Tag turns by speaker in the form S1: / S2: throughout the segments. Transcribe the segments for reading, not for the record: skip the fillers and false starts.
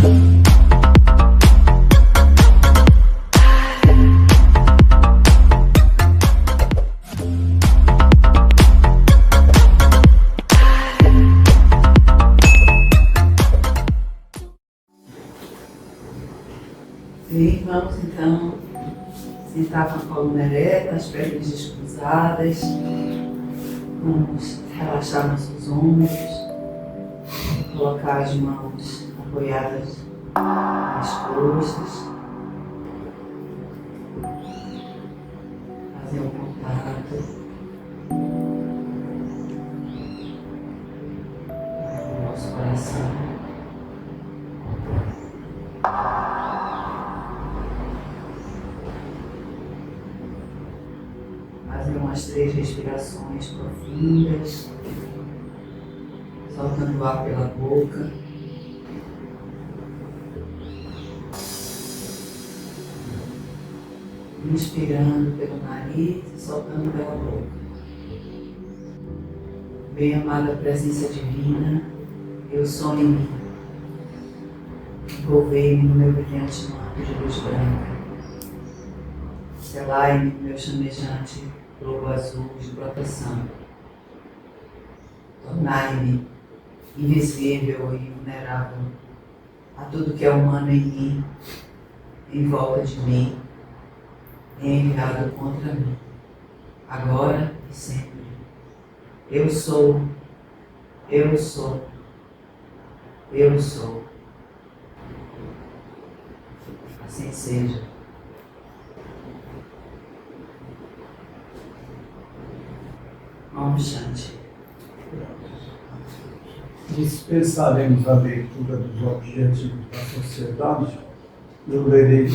S1: E vamos então sentar com a coluna ereta, as pernas descruzadas. Vamos relaxar nossos ombros, colocar as mãos apoiadas nas costas, fazer um contato com o nosso coração. Fazer umas 3 respirações profundas, soltando o ar pela boca. Inspirando pelo nariz e soltando pela boca. Bem-amada presença divina, eu sou em mim. Envolvei-me no meu brilhante manto de luz branca. Selai-me no meu chamejante globo azul de proteção. Tornai-me invisível e vulnerável a tudo que é humano em mim, em volta de mim, e enviado contra mim, agora e sempre. Eu sou, eu sou, eu sou. Assim seja. Om Shanti.
S2: Dispensaremos a leitura dos objetivos da sociedade. Eu lerei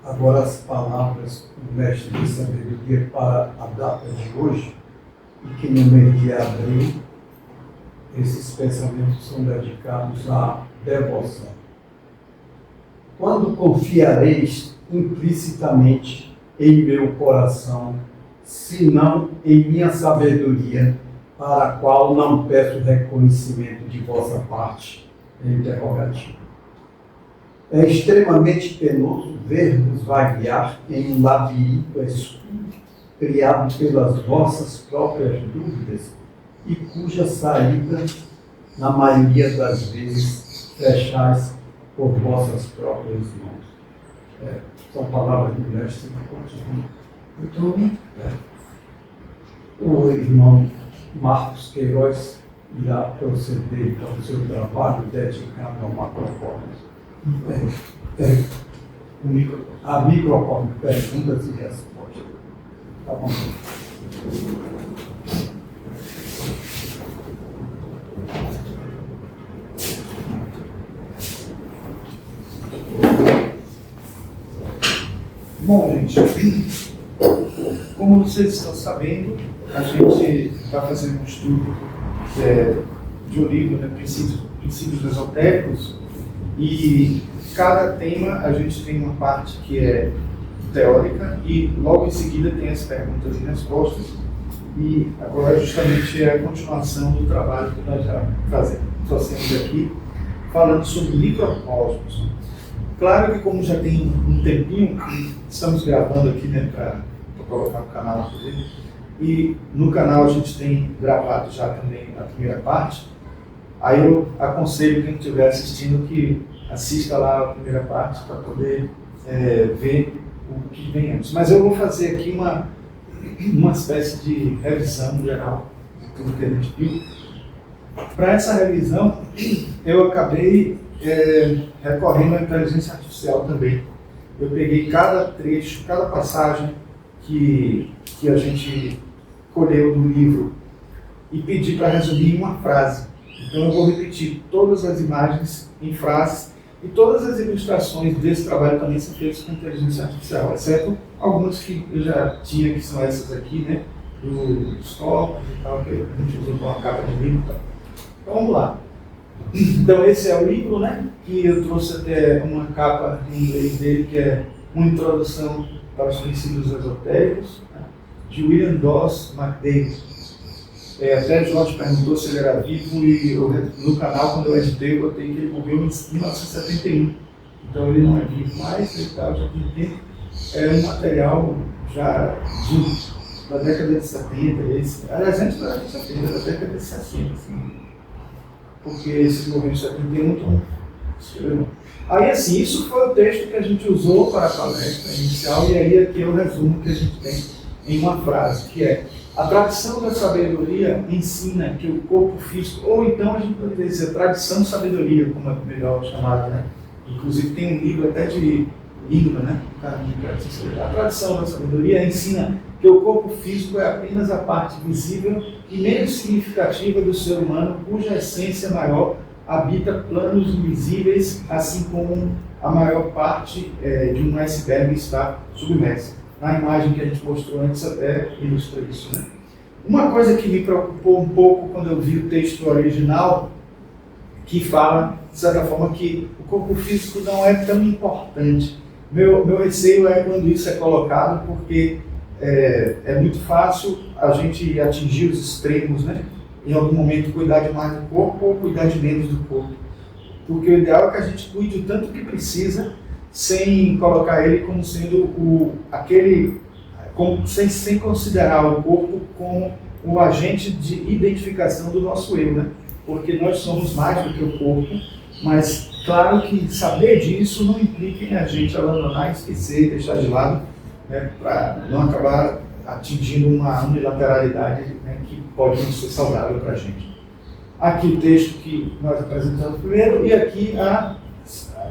S2: agora as palavras do Mestre de Sabedoria para a data de hoje, e que no mês de abril esses pensamentos são dedicados à devoção. Quando confiareis implicitamente em meu coração, senão em minha sabedoria, para a qual não peço reconhecimento de vossa parte? Interrogativo. É extremamente penoso ver-vos vaguear em um labirinto escuro, criado pelas vossas próprias dúvidas e cuja saída, na maioria das vezes, fechais por vossas próprias mãos. São palavras do mestre que continua. O irmão Marcos Queiroz irá proceder ao seu trabalho dedicado ao macrocosmos. A microcosmos, perguntas e respostas. Tá bom.
S3: Bom, gente, como vocês estão sabendo, a gente está fazendo um estudo de um livro, né, Princípios Esotéricos, e cada tema a gente tem uma parte que é teórica e logo em seguida tem as perguntas e respostas, e agora justamente é a continuação do trabalho que nós já fazemos aqui, falando sobre microcosmos. Claro que como já tem um tempinho, estamos gravando aqui, né, para colocar no canal, e no canal a gente tem gravado já também a primeira parte. Aí eu aconselho quem estiver assistindo que assista lá a primeira parte para poder ver o que vem antes. Mas eu vou fazer aqui uma espécie de revisão geral de tudo que a gente viu. Para essa revisão, eu acabei recorrendo à inteligência artificial também. Eu peguei cada trecho, cada passagem que a gente colheu do livro e pedi para resumir em uma frase. Então eu vou repetir todas as imagens em frases e todas as ilustrações desse trabalho também são feitas com inteligência artificial, exceto algumas que eu já tinha, que são essas aqui, né, dos corpos e tal, que a gente usou com a capa de livro e tal. Então vamos lá. Então esse é o livro, né, que eu trouxe até uma capa em inglês dele, que é uma introdução para os princípios esotéricos, né, de William Doss McDavid. Até o Jorge perguntou se ele era vivo e no canal, quando eu editei, eu botei que ele morreu em 1971. Então ele não é vivo mais, ele já tem tempo. É um material já da década de 70, aliás, antes da década de 70, da década de 60, assim, porque esse morreu em 71, então escreveu. Aí assim, isso foi o texto que a gente usou para a palestra inicial, e aí aqui é o resumo que a gente tem em uma frase, que é: a tradição da sabedoria ensina que o corpo físico, ou então a gente pode dizer tradição sabedoria, como é melhor chamado, né? Inclusive tem um livro até de língua, né? A tradição da sabedoria ensina que o corpo físico é apenas a parte visível e menos significativa do ser humano, cuja essência maior habita planos invisíveis, assim como a maior parte de um iceberg está submersa. Na imagem que a gente mostrou antes até ilustra isso, né? Uma coisa que me preocupou um pouco quando eu vi o texto original, que fala, de certa forma, que o corpo físico não é tão importante. Meu receio é quando isso é colocado, porque é muito fácil a gente atingir os extremos, né? Em algum momento cuidar demais do corpo ou cuidar de menos do corpo. Porque o ideal é que a gente cuide o tanto que precisa, sem colocar ele como sendo sem considerar o corpo como o agente de identificação do nosso eu, né? Porque nós somos mais do que o corpo, mas claro que saber disso não implica em a gente abandonar, esquecer, deixar de lado, né, para não acabar atingindo uma unilateralidade, né, que pode não ser saudável para a gente. Aqui o texto que nós apresentamos primeiro, e aqui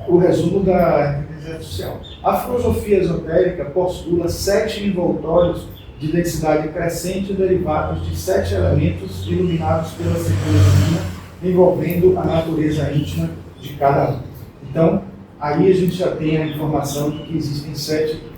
S3: o resumo da inteligência artificial. A filosofia esotérica postula 7 envoltórios de densidade crescente derivados de 7 elementos iluminados pela certeza divina, envolvendo a natureza íntima de cada um. Então, aí a gente já tem a informação de que existem 7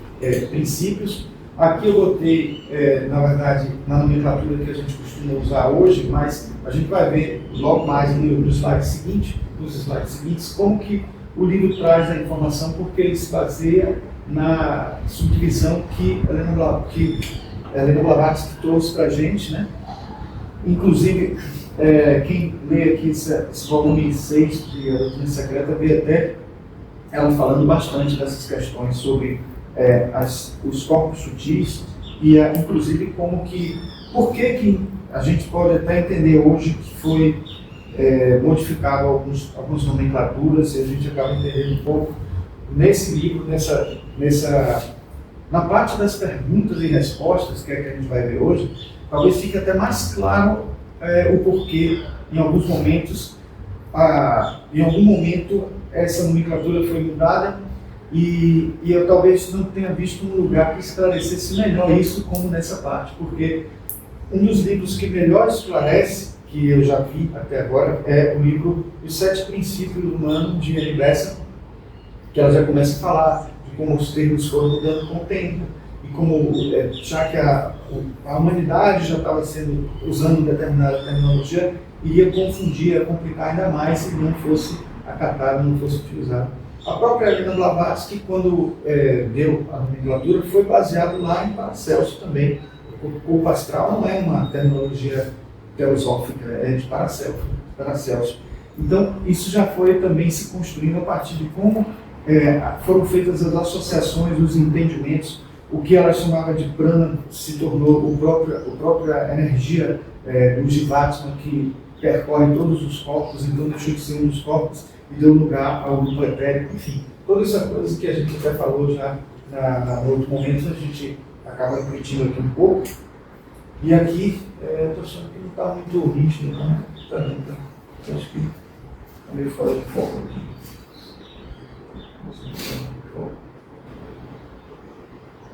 S3: princípios. Aqui eu botei, na verdade, na nomenclatura que a gente costuma usar hoje, mas a gente vai ver logo mais nos slides seguintes, como que o livro traz a informação, porque ele se baseia na subdivisão que Helena Blavatsky trouxe para a gente, né? Inclusive, quem lê aqui esse volume 6 de A Doutrina Secreta, vê até ela falando bastante dessas questões sobre os corpos sutis e, inclusive, por que a gente pode até entender hoje que foi modificado algumas nomenclaturas, e a gente acaba entendendo um pouco nesse livro, na parte das perguntas e respostas, que é que a gente vai ver hoje, talvez fique até mais claro o porquê, em algum momento, essa nomenclatura foi mudada, e eu talvez não tenha visto um lugar que esclarecesse melhor isso, como nessa parte, porque um dos livros que melhor esclarece, que eu já vi até agora, é o livro Os 7 Princípios do Humano, de Annie Besant, que ela já começa a falar de como os termos foram mudando com o tempo, e como, já que a humanidade já estava usando determinada terminologia, iria confundir, ia complicar ainda mais se não fosse acatado, não fosse utilizado. A própria Helena Blavatsky, quando deu a nomenclatura, foi baseado lá em Paracelso também. O corpo astral não é uma terminologia teosófica, é de Paracelso. Então, isso já foi também se construindo a partir de como foram feitas as associações, os entendimentos. O que ela chamava de prana se tornou a própria energia do Jivatma, que percorre todos os corpos, então deixou de ser um dos corpos e deu lugar ao grupo etérico. Enfim, toda essa coisa que a gente até falou já no outro momento, a gente acaba repetindo aqui um pouco. E aqui, eu estou achando que não está muito rígido, né? Acho que está meio fora de foco aqui.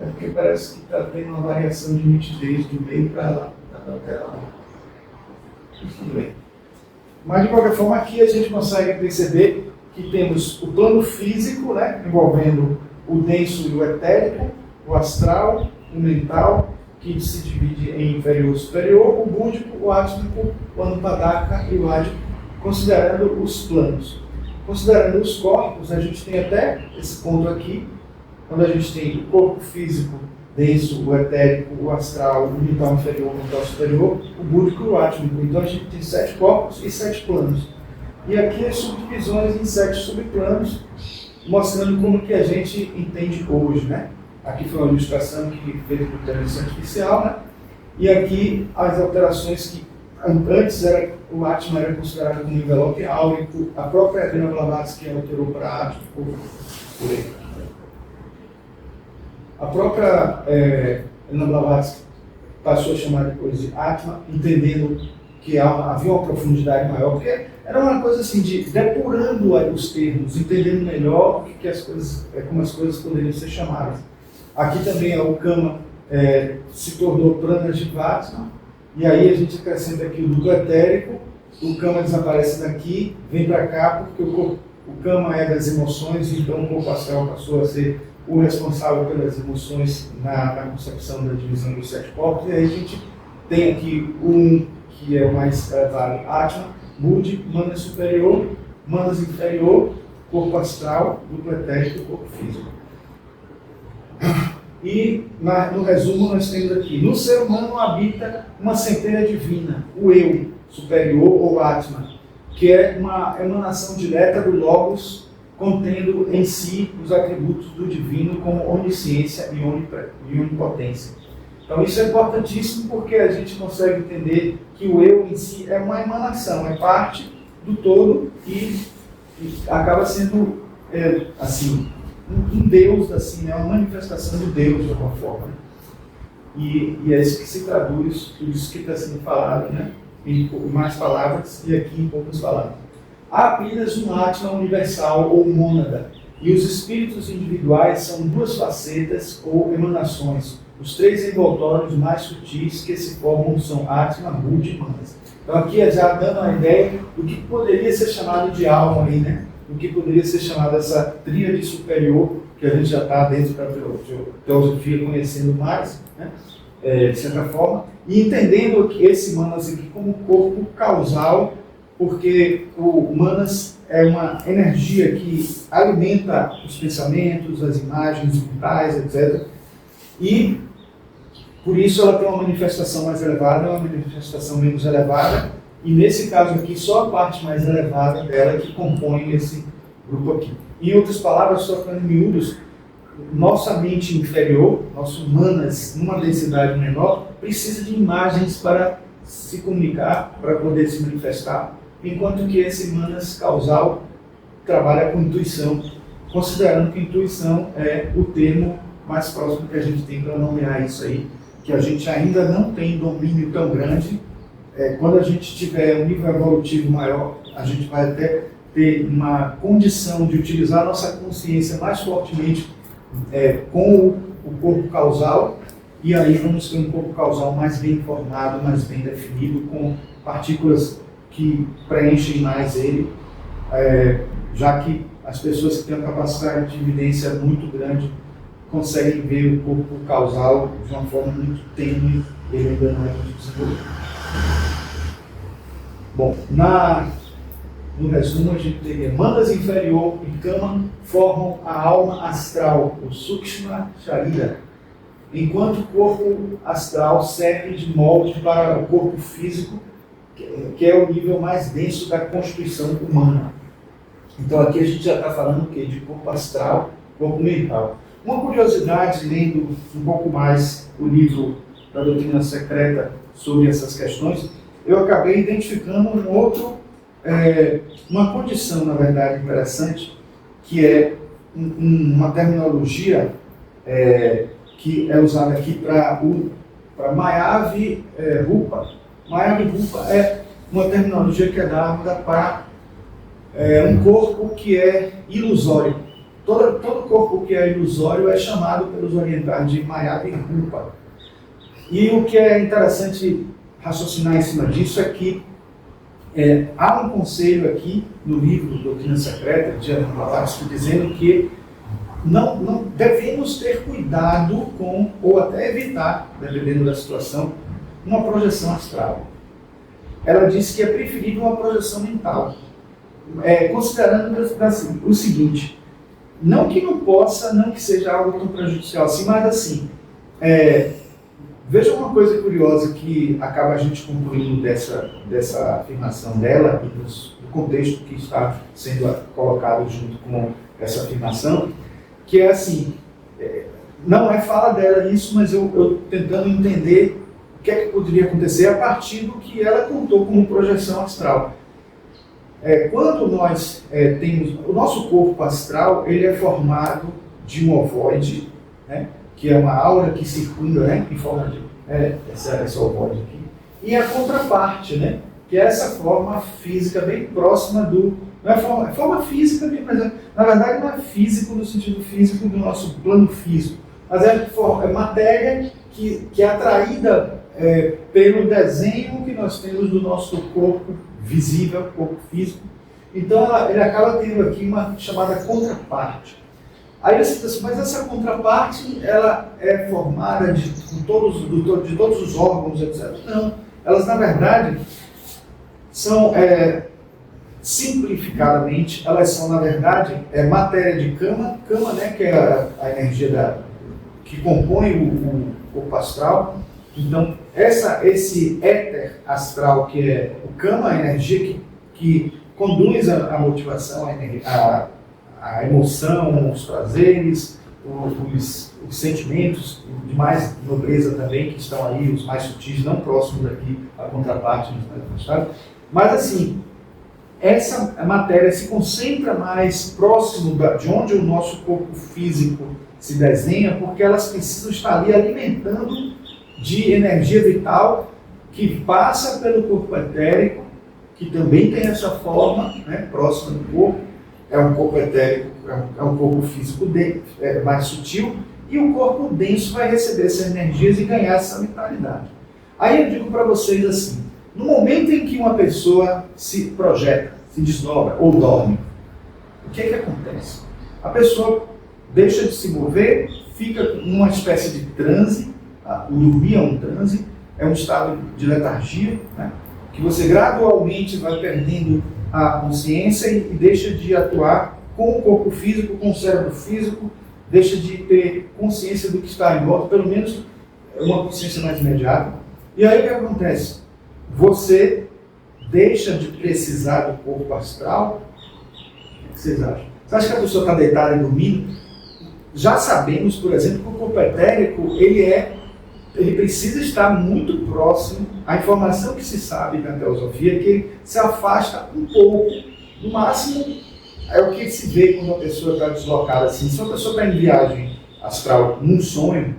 S3: É porque parece que está tendo uma variação de nitidez do meio para lá, da tela. Tudo bem. Mas, de qualquer forma, aqui a gente consegue perceber que temos o plano físico, né, envolvendo o denso e o etérico, o astral, o mental, que se divide em inferior e superior, o búdico, o átmico, o anupadaka e o ádico, considerando os planos. Considerando os corpos, a gente tem até esse ponto aqui, quando a gente tem o corpo físico denso, o etérico, o astral, o mental inferior, o mental superior, o búdico e o átmico. Então a gente tem 7 corpos e 7 planos. E aqui as subdivisões em 7 subplanos, mostrando como que a gente entende hoje, né? Aqui foi uma ilustração que feita por inteligência artificial, né? E aqui as alterações que antes o Atma era considerado como envelope áurico, a própria Helena Blavatsky alterou para Atma, por aí. A própria Helena Blavatsky passou a chamar depois de Atma, entendendo que havia uma profundidade maior, porque era uma coisa assim, de depurando os termos, entendendo melhor como as coisas poderiam ser chamadas. Aqui também o Kama se tornou Pranajivatma, e aí a gente acrescenta aqui o duplo etérico, o Kama desaparece daqui, vem para cá, porque o Kama é das emoções, então o corpo astral passou a ser o responsável pelas emoções na concepção da divisão dos 7 corpos, e aí a gente tem aqui que é o mais elevado, Atma, Buddhi, Manas superior, Manas inferior, corpo astral, duplo etérico e corpo físico. E no resumo nós temos aqui, no ser humano habita uma centelha divina, o eu superior ou Atma, que é uma emanação direta do Logos, contendo em si os atributos do divino como onisciência e onipotência. Então isso é importantíssimo porque a gente consegue entender que o eu em si é uma emanação, é parte do todo e acaba sendo assim, um Deus, assim, né? Uma manifestação de Deus de alguma forma. Né? E é isso que se traduz, tudo isso que está sendo falado, né? Em mais palavras e aqui em poucas palavras. Há apenas um Atma universal ou mônada, e os espíritos individuais são 2 facetas ou emanações. Os 3 envoltórios mais sutis que se formam são Atma, Buddhi e Manas. Então aqui é já dando a ideia do que poderia ser chamado de alma aí, né? O que poderia ser chamado essa tríade superior, que a gente já está dentro da teosofia conhecendo mais, né? De certa forma, e entendendo esse Manas aqui como corpo causal, porque o Manas é uma energia que alimenta os pensamentos, as imagens mentais, etc. E por isso ela tem uma manifestação mais elevada, uma manifestação menos elevada, e nesse caso aqui só a parte mais elevada dela que compõe esse grupo aqui. Em outras palavras, só para miúdos, nossa mente inferior, nosso Manas, numa densidade menor, precisa de imagens para se comunicar, para poder se manifestar, enquanto que esse Manas causal trabalha com intuição, considerando que intuição é o termo mais próximo que a gente tem para nomear isso aí, que a gente ainda não tem domínio tão grande. Quando a gente tiver um nível evolutivo maior, a gente vai até ter uma condição de utilizar a nossa consciência mais fortemente com o corpo causal, e aí vamos ter um corpo causal mais bem formado, mais bem definido, com partículas que preenchem mais ele, já que as pessoas que têm uma capacidade de evidência muito grande conseguem ver o corpo causal de uma forma muito tênue, ele ainda não é muito desenvolvido. Bom, no resumo a gente teria Manas inferior e Kama formam a alma astral, o Sukshma Sharira, enquanto o corpo astral serve de molde para o corpo físico, que é o nível mais denso da constituição humana. Então aqui a gente já está falando o quê? De corpo astral, corpo mental. Uma curiosidade, lendo um pouco mais o livro da Doutrina Secreta sobre essas questões, eu acabei identificando uma condição, na verdade, interessante, que é uma terminologia que é usada aqui para Mayavi Rupa. Mayavi Rupa é uma terminologia que é dada para um corpo que é ilusório. Todo corpo que é ilusório é chamado pelos orientais de Mayavi Rupa. E o que é interessante raciocinar em cima disso é que há um conselho aqui no livro Doutrina Secreta de Helena Blavatsky dizendo que não devemos ter cuidado com, ou até evitar, dependendo da situação, uma projeção astral. Ela diz que é preferível uma projeção mental, considerando assim, o seguinte: não que não possa, não que seja algo tão prejudicial assim, mas assim, Veja uma coisa curiosa que acaba a gente concluindo dessa afirmação dela e do contexto que está sendo colocado junto com essa afirmação, que é assim, não é fala dela isso, mas eu tentando entender o que é que poderia acontecer a partir do que ela contou como projeção astral. Quando nós temos... O nosso corpo astral, ele é formado de um ovoide, né, que é uma aura que circula, né, em forma de... essa ovoide aqui. E a contraparte, né, que é essa forma física bem próxima do... Não é forma física, mas na verdade não é físico no sentido físico do nosso plano físico, mas é matéria que é atraída pelo desenho que nós temos do nosso corpo visível, corpo físico. Então ele acaba tendo aqui uma chamada contraparte. Aí você diz assim, mas essa contraparte ela é formada de todos os órgãos, etc. Não, elas na verdade são, simplificadamente, elas são na verdade matéria de cama, né, que é a energia que compõe o corpo astral. Então esse éter astral que é o cama, a energia que conduz a motivação, a emoção, os prazeres, os sentimentos de mais nobreza também, que estão aí, os mais sutis, não próximos daqui, a contraparte, mas assim, essa matéria se concentra mais próximo de onde o nosso corpo físico se desenha, porque elas precisam estar ali alimentando de energia vital que passa pelo corpo etérico, que também tem essa forma, né, próxima do corpo. É um corpo etérico, é um corpo físico mais sutil, e o corpo denso vai receber essas energias e ganhar essa vitalidade. Aí eu digo para vocês assim, no momento em que uma pessoa se projeta, se desdobra ou dorme, o que acontece? A pessoa deixa de se mover, fica numa espécie de transe. O dormir é um transe, é um estado de letargia, né, que você gradualmente vai perdendo a consciência e deixa de atuar com o corpo físico, com o cérebro físico, deixa de ter consciência do que está em volta, pelo menos uma consciência mais imediata. E aí o que acontece? Você deixa de precisar do corpo astral. O que vocês acham? Você acha que a pessoa está deitada e dormindo? Já sabemos, por exemplo, que o corpo etérico, ele precisa estar muito próximo. A informação que se sabe na teosofia é que ele se afasta um pouco. No máximo, é o que se vê quando a pessoa está deslocada assim. Se uma pessoa está em viagem astral num sonho,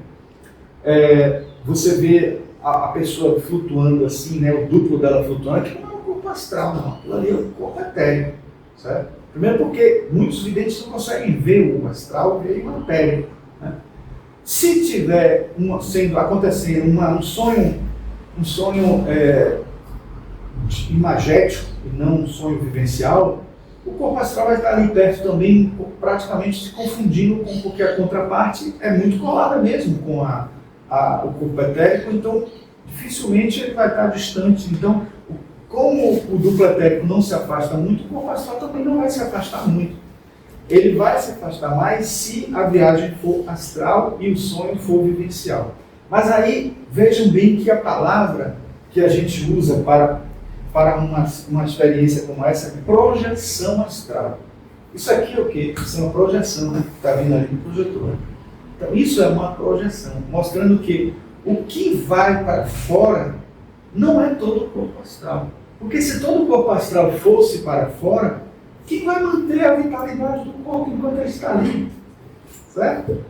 S3: você vê a pessoa flutuando assim, né, o duplo dela flutuando, aquilo não é o corpo astral, não. Aquilo ali é o corpo etérico, certo? Primeiro porque muitos videntes não conseguem ver o astral, ver a matéria, né? Se tiver acontecendo um sonho imagético e não um sonho vivencial, o corpo astral vai estar ali perto também, praticamente se confundindo porque a contraparte é muito colada mesmo com o corpo etérico, então dificilmente ele vai estar distante. Então, como o duplo etérico não se afasta muito, o corpo astral também não vai se afastar muito. Ele vai se afastar mais se a viagem for astral e o sonho for vivencial. Mas aí, vejam bem que a palavra que a gente usa para uma experiência como essa é projeção astral. Isso aqui é o quê? Isso é uma projeção, né? Está vindo ali no projetor. Então, isso é uma projeção, mostrando que o que vai para fora não é todo o corpo astral. Porque se todo o corpo astral fosse para fora, quem vai manter a vitalidade do corpo enquanto ele está ali? Certo?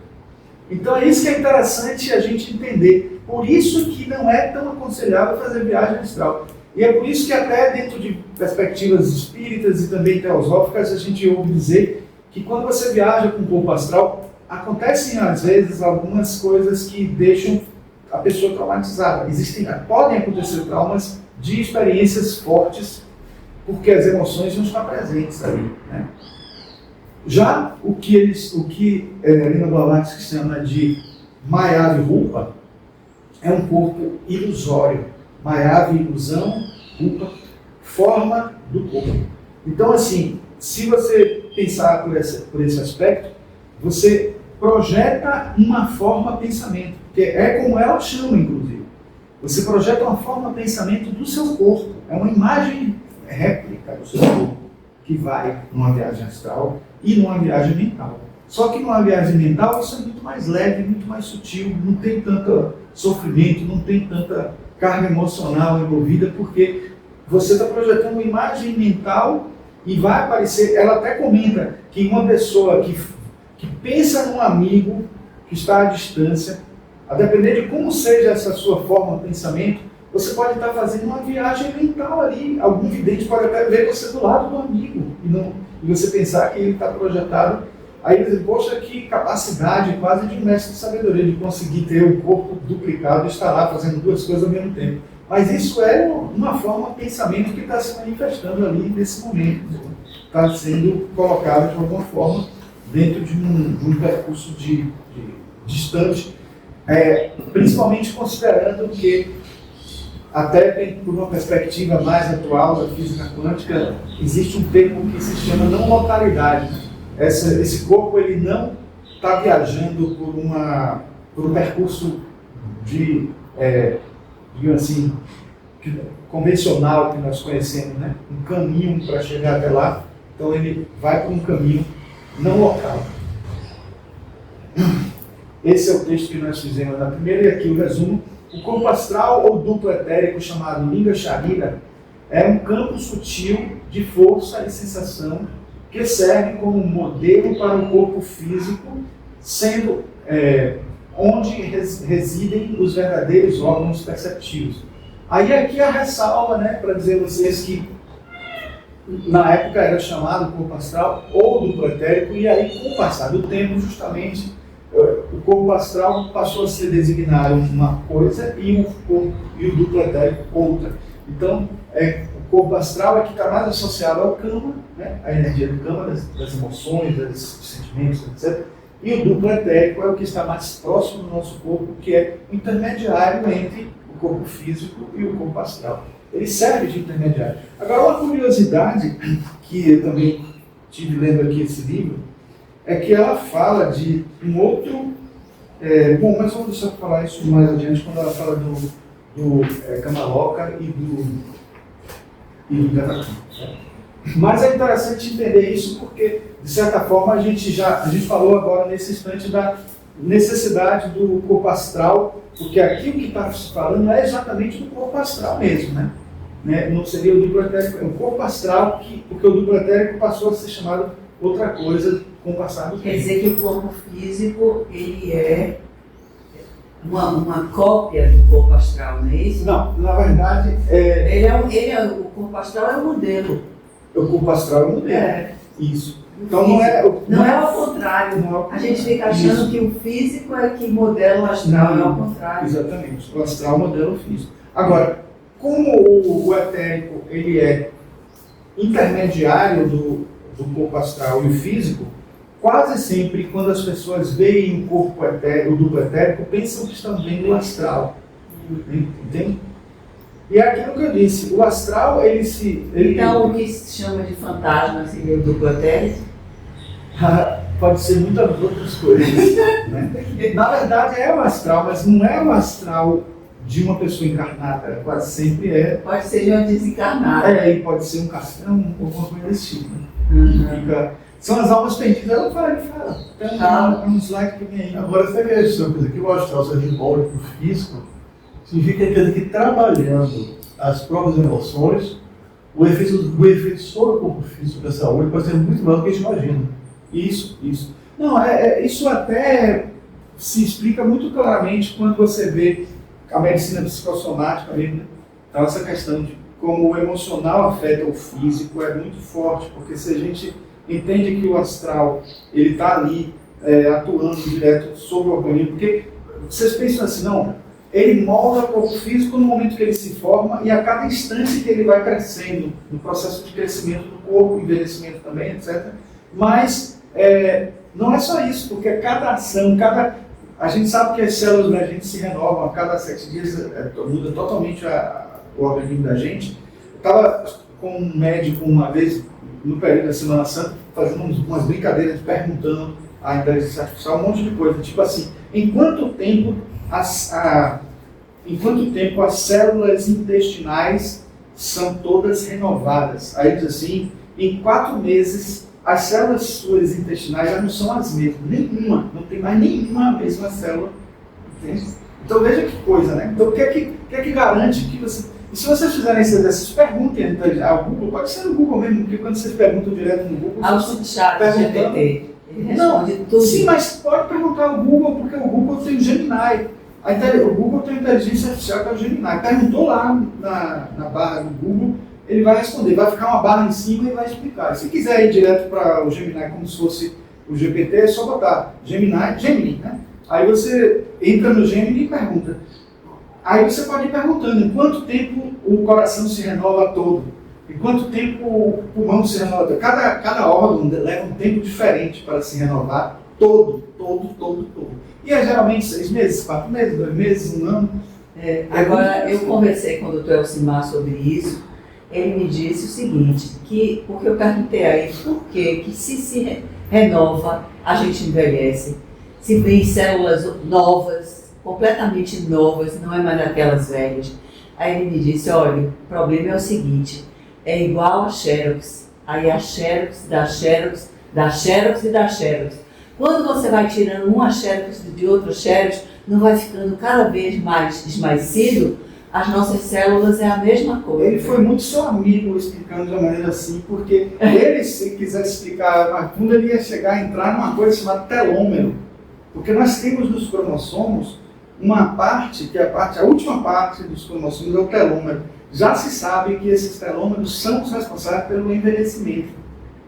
S3: Então é isso que é interessante a gente entender. Por isso que não é tão aconselhável fazer viagem astral. E é por isso que até dentro de perspectivas espíritas e também teosóficas, a gente ouve dizer que quando você viaja com o corpo astral, acontecem às vezes algumas coisas que deixam a pessoa traumatizada. Podem acontecer traumas de experiências fortes, porque as emoções não estão presentes ali, né? Já o que Helena Blavatsky chama de Mayava Rupa é um corpo ilusório. Mayava, ilusão, Rupa, forma do corpo. Então, assim, se você pensar por esse aspecto, você projeta uma forma pensamento, que é como ela chama, inclusive. Você projeta uma forma pensamento do seu corpo, é uma imagem réplica do seu corpo, que vai numa viagem astral e numa viagem mental. Só que numa viagem mental isso é muito mais leve, muito mais sutil, não tem tanto sofrimento, não tem tanta carga emocional envolvida, porque você está projetando uma imagem mental e vai aparecer. Ela até comenta que uma pessoa que pensa num amigo que está à distância, a depender de como seja essa sua forma de pensamento, você pode estar fazendo uma viagem mental ali. Algum vidente pode até ver você do lado do amigo e você pensar que ele está projetado. Aí ele diz, poxa, que capacidade quase de um mestre de sabedoria, de conseguir ter o corpo duplicado e estar lá fazendo duas coisas ao mesmo tempo. Mas isso é uma forma de pensamento que está se manifestando ali nesse momento. Está sendo colocado de alguma forma dentro de um percurso distante, principalmente considerando que, até por uma perspectiva mais atual da física quântica, existe um termo que se chama não localidade. Esse corpo ele não está viajando por um percurso digamos assim, convencional que nós conhecemos, né? Um caminho para chegar até lá. Então ele vai por um caminho não local. Esse é o texto que nós fizemos na primeira, e aqui o resumo. O corpo astral ou duplo etérico, chamado Linga Sharira, é um campo sutil de força e sensação que serve como modelo para o corpo físico, sendo onde residem os verdadeiros órgãos perceptivos. Aí aqui a ressalva, né, para dizer a vocês que na época era chamado corpo astral ou duplo etérico, e aí com o passar do tempo, justamente, o corpo astral passou a ser designado uma coisa e o duplo etérico outra. Então, o corpo astral é que está mais associado ao Kama, né, a energia do Kama, das emoções, dos sentimentos, etc. E o duplo etérico é o que está mais próximo do nosso corpo, que é o intermediário entre o corpo físico e o corpo astral. Ele serve de intermediário. Agora, uma curiosidade que eu também tive lendo aqui esse livro, é que ela fala de um outro... bom, mas vamos deixar para falar isso mais adiante, quando ela fala do Kamaloka e do Gatakan. Mas é interessante entender isso porque, de certa forma, a gente falou agora nesse instante da necessidade do corpo astral, porque aqui o que está se falando é exatamente do corpo astral mesmo, né? Não seria o duplo etérico, é o corpo astral, porque o duplo etérico passou a ser chamado outra coisa com o passar do tempo.
S1: Quer dizer que o corpo físico, ele é uma cópia do corpo astral, não é isso?
S3: Não, na verdade...
S1: o corpo astral é o modelo.
S3: O corpo astral é o modelo. Isso. Então não é
S1: ao contrário. A gente fica achando isso, que o físico é que modela o astral, não é ao contrário.
S3: Exatamente. O astral modela o físico. Agora, como o etérico ele é intermediário do corpo astral e o físico, quase sempre quando as pessoas veem o corpo etérico, o duplo etérico, pensam que estão vendo o astral. Entende? E é aquilo que eu disse, o astral,
S1: Então, o que se chama de fantasma seria o duplo etérico?
S3: Pode ser muitas outras coisas. Né? Na verdade, é o astral, mas não é o astral de uma pessoa encarnada, quase sempre é...
S1: Pode ser de uma desencarnada.
S3: E pode ser um castrão, alguma coisa desse tipo. Né? São as almas perdidas. Ela fala. Tem um slide que vem aí.
S4: Agora, essa questão, que o astral seja embora para o físico, significa que trabalhando as próprias emoções, o efeito sobre o corpo físico da saúde pode ser muito maior do que a gente imagina.
S3: Isso. Não, isso até se explica muito claramente quando você vê a medicina psicossomática mesmo, né? Então essa questão de como o emocional afeta o físico é muito forte, porque se a gente entende que o astral ele está ali atuando direto sobre o organismo, porque vocês pensam assim, não, ele molda o corpo físico no momento que ele se forma e a cada instante que ele vai crescendo, no processo de crescimento do corpo, envelhecimento também, etc. Mas não é só isso, porque cada ação, a gente sabe que as células da gente se renovam a cada 7 dias, muda totalmente o organismo da gente. Eu estava com um médico uma vez, no período da Semana Santa, fazendo umas brincadeiras, perguntando a inteligência artificial um monte de coisa, tipo assim, em quanto tempo as células intestinais são todas renovadas? Aí diz assim, em 4 meses as células suas intestinais já não são as mesmas, nenhuma, não tem mais nenhuma mesma célula. Entende? Então veja que coisa, né? Então o que é que garante que você... E se vocês fizerem esse exercício, perguntem ao Google, pode ser no Google mesmo, porque quando vocês perguntam direto no Google...
S1: Ao chat GPT, ele responde tudo.
S3: Sim, mas pode perguntar ao Google, porque o Google tem o Gemini. O Google tem inteligência artificial que é o Gemini. Perguntou lá na barra do Google, ele vai responder, vai ficar uma barra em cima e vai explicar. Se quiser ir direto para o Gemini como se fosse o GPT, é só botar Gemini, né? Aí você entra no Gemini e pergunta. Aí você pode ir perguntando em quanto tempo o coração se renova todo, em quanto tempo o pulmão se renova todo. Cada órgão leva um tempo diferente para se renovar todo. E é geralmente 6 meses, 4 meses, 2 meses, 1 ano.
S1: Agora, eu conversei com o doutor Elcimar sobre isso. Ele me disse o seguinte, porque eu perguntei a ele por que se renova, a gente envelhece, se vem células novas, completamente novas, não é mais aquelas velhas. Aí ele me disse, olha, o problema é o seguinte, é igual a Xerox, aí a Xerox, da Xerox, da Xerox e da Xerox. Quando você vai tirando uma Xerox de outra Xerox, não vai ficando cada vez mais esmaecido, as nossas células é a mesma coisa.
S3: Ele foi muito seu amigo explicando de uma maneira assim, porque ele, se quisesse explicar mais fundo, ele ia chegar a entrar numa coisa chamada telômero. Porque nós temos nos cromossomos uma parte, que é a última parte dos cromossomos é o telômero. Já se sabe que esses telômeros são os responsáveis pelo envelhecimento.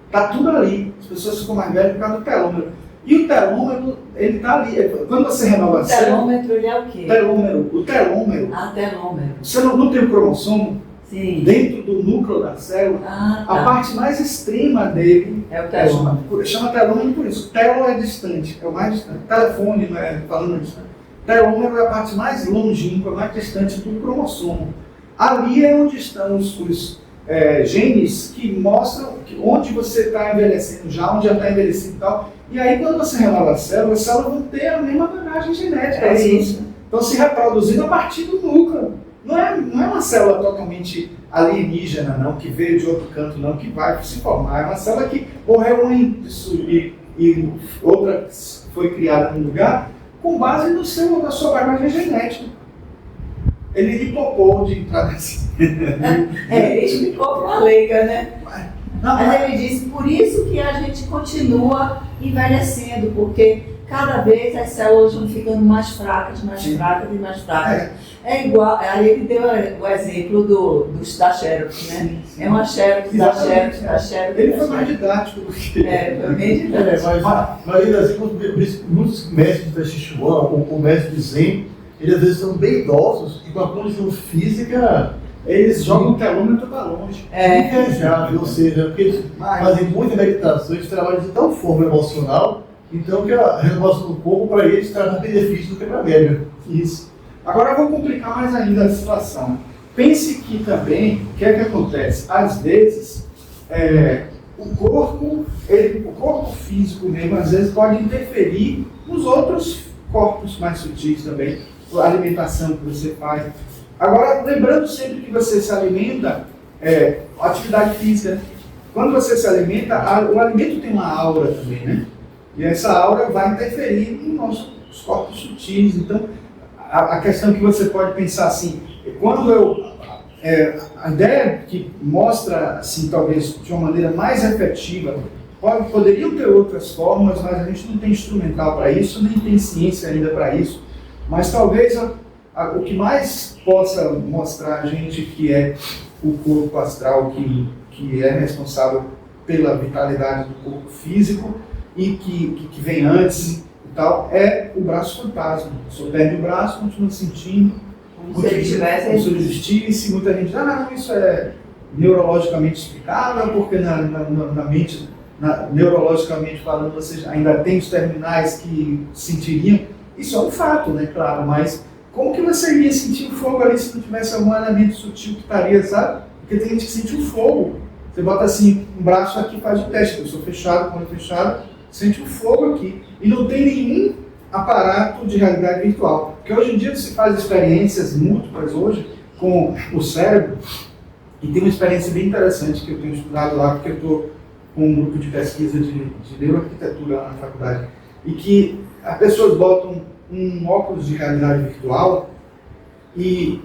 S3: Está tudo ali. As pessoas ficam mais velhas por causa do telômero. E o telômero, ele está ali. Quando você renova a célula...
S1: O telômetro, ele é o quê?
S3: O telômero.
S1: Ah, telômero.
S3: Você não tem o cromossomo?
S1: Sim.
S3: Dentro do núcleo da célula,
S1: tá.
S3: A parte mais extrema dele
S1: é o telômero.
S3: Chama telômero por isso. Telo é distante, é o mais distante. Telefone, não é falando disso. Telômero é a parte mais longínqua, mais distante do cromossomo. Ali é onde estão os genes que mostram onde você está envelhecendo já, onde já está envelhecido e tal. E aí, quando você renova as células vão ter a mesma bagagem genética.
S1: É isso.
S3: Estão se reproduzindo a partir do núcleo. Não é uma célula totalmente alienígena, não, que veio de outro canto, não, que vai se formar. É uma célula que morreu e outra foi criada no lugar com base na sua bagagem genética. Ele hipopou de entrar nesse...
S1: Ele explicou para uma leiga, né? Mas ele disse, por isso que a gente continua envelhecendo, porque cada vez as células vão ficando mais fracas, mais fracas e mais fracas. É igual, aí ele deu o exemplo da Xerox, né? Sim. É uma Xerox, da Xerox, da Xerox.
S3: Ele foi mais didático do que...
S1: foi bem didático.
S4: Mas ainda assim, muitos mestres da Sichuan, ou mestres de Zen, eles às vezes são bem idosos e com a condição física...
S3: Eles jogam o telômetro para longe.
S4: Invejável, ou seja, porque eles fazem muita meditação, eles trabalham de tal forma emocional, então que a renovação do corpo para eles traz mais benefício do que para a média.
S3: Isso. Agora eu vou complicar mais ainda a situação. Pense que também, o que é que acontece? Às vezes, o corpo físico mesmo, às vezes pode interferir nos outros corpos mais sutis também, a alimentação que você faz. Agora, lembrando sempre que você se alimenta, atividade física, quando você se alimenta, o alimento tem uma aura também, né? E essa aura vai interferir nos nossos corpos sutis. Então, a questão que você pode pensar assim, a ideia que mostra, assim, talvez de uma maneira mais efetiva, poderiam ter outras formas, mas a gente não tem instrumental para isso, nem tem ciência ainda para isso, mas talvez o que mais possa mostrar a gente que é o corpo astral que é responsável pela vitalidade do corpo físico e que vem antes e tal, é o braço fantasma. Você perde o braço, continua sentindo
S1: como se ele tivesse...
S3: não existisse. Muita gente diz, não, isso é neurologicamente explicável, porque na mente, neurologicamente falando, você ainda tem os terminais que sentiriam. Isso é um fato, né, claro, mas como que você iria sentir o fogo ali se não tivesse algum elemento sutil que estaria, sabe? Porque tem gente que sente o fogo. Você bota assim, um braço aqui, faz o teste, eu sou fechado, quando é fechado, sente um fogo aqui. E não tem nenhum aparato de realidade virtual. Porque hoje em dia se faz experiências múltiplas hoje com o cérebro, e tem uma experiência bem interessante que eu tenho estudado lá, porque eu estou com um grupo de pesquisa de neuroarquitetura lá na faculdade, e que as pessoas botam um óculos de realidade virtual e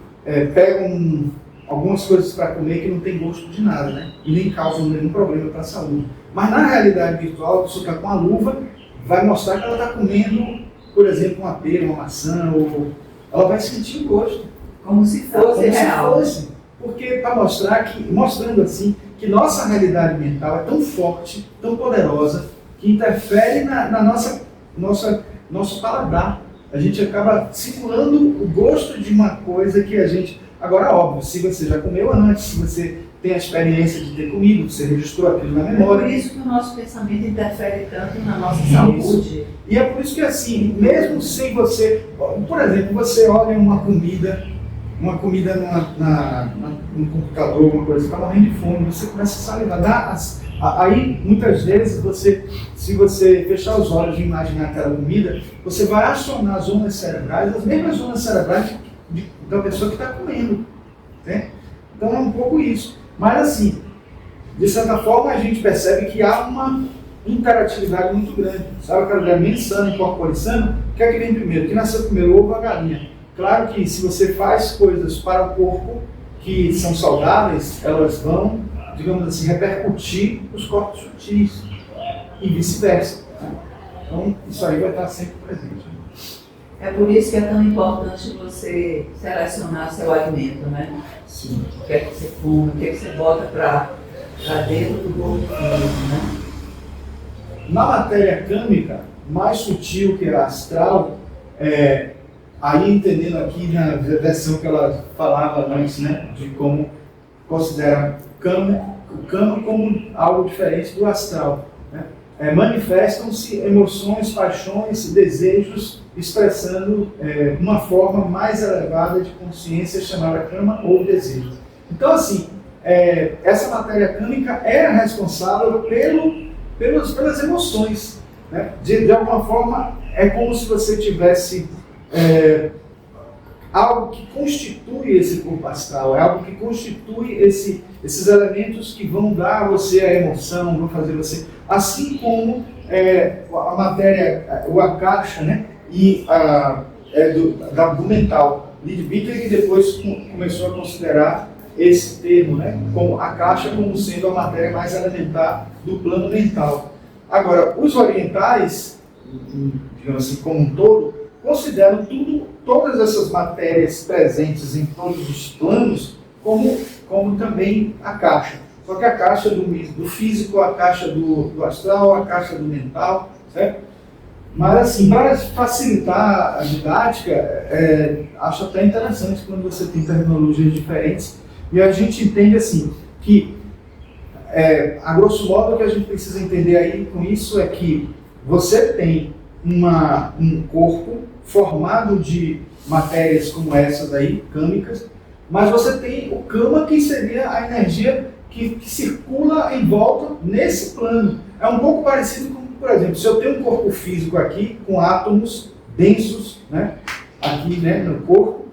S3: pegam algumas coisas para comer que não tem gosto de nada, né? E nem causam nenhum problema para a saúde. Mas na realidade virtual, a pessoa está com a luva, vai mostrar que ela está comendo, por exemplo, uma pera, uma maçã, ou ela vai sentir o gosto.
S1: Como se fosse real.
S3: Porque para mostrar que, mostrando assim, que nossa realidade mental é tão forte, tão poderosa, que interfere na nosso paladar. A gente acaba simulando o gosto de uma coisa que a gente... Agora, óbvio, se você já comeu antes, se você tem a experiência de ter comido, você registrou aquilo na memória.
S1: É por isso que o nosso pensamento interfere tanto na nossa saúde.
S3: E é por isso que, assim, mesmo sem você... Por exemplo, você olha uma comida no computador, uma coisa, você está morrendo de fome, você começa a salivar. Aí, muitas vezes, se você fechar os olhos e imaginar aquela comida, você vai acionar zonas cerebrais, as mesmas zonas cerebrais da pessoa que está comendo. Né? Então é um pouco isso. Mas assim, de certa forma a gente percebe que há uma interatividade muito grande. Sabe aquela ideia mensana e corporicana? O que é que vem primeiro? Que nasceu primeiro o ovo ou a galinha? Claro que se você faz coisas para o corpo que são saudáveis, elas vão, digamos assim, repercutir os corpos sutis e vice-versa. Né? Então isso aí vai estar sempre presente.
S1: É por isso que é tão importante você selecionar seu alimento, né?
S3: Sim.
S1: O que é que você come, o que é que você bota para dentro do corpo mesmo, né?
S3: Na matéria câmica, mais sutil que a astral, aí entendendo aqui na versão que ela falava antes, né, de como considera o cama como algo diferente do astral. Né? Manifestam-se emoções, paixões, desejos, expressando uma forma mais elevada de consciência chamada cama ou desejo. Então, assim, essa matéria câmica é responsável pelas emoções. Né? De alguma forma, é como se você tivesse algo que constitui esse corpo astral, é algo que constitui esses elementos que vão dar a você a emoção, vão fazer você... Assim como a matéria, a caixa, né? E do mental. Liebig que depois começou a considerar esse termo, né, como a caixa como sendo a matéria mais elementar do plano mental. Agora, os orientais, digamos assim, como um todo, consideram todas essas matérias presentes em todos os planos como também a caixa. Só que a caixa do físico, a caixa do astral, a caixa do mental, certo? Mas, assim, para facilitar a didática, acho até interessante quando você tem terminologias diferentes e a gente entende, assim, que, a grosso modo, o que a gente precisa entender aí com isso é que você tem um corpo formado de matérias como essas aí, câmicas, mas você tem o kama, que seria a energia que circula em volta nesse plano. É um pouco parecido com, por exemplo, se eu tenho um corpo físico aqui, com átomos densos, né, aqui, né, no corpo,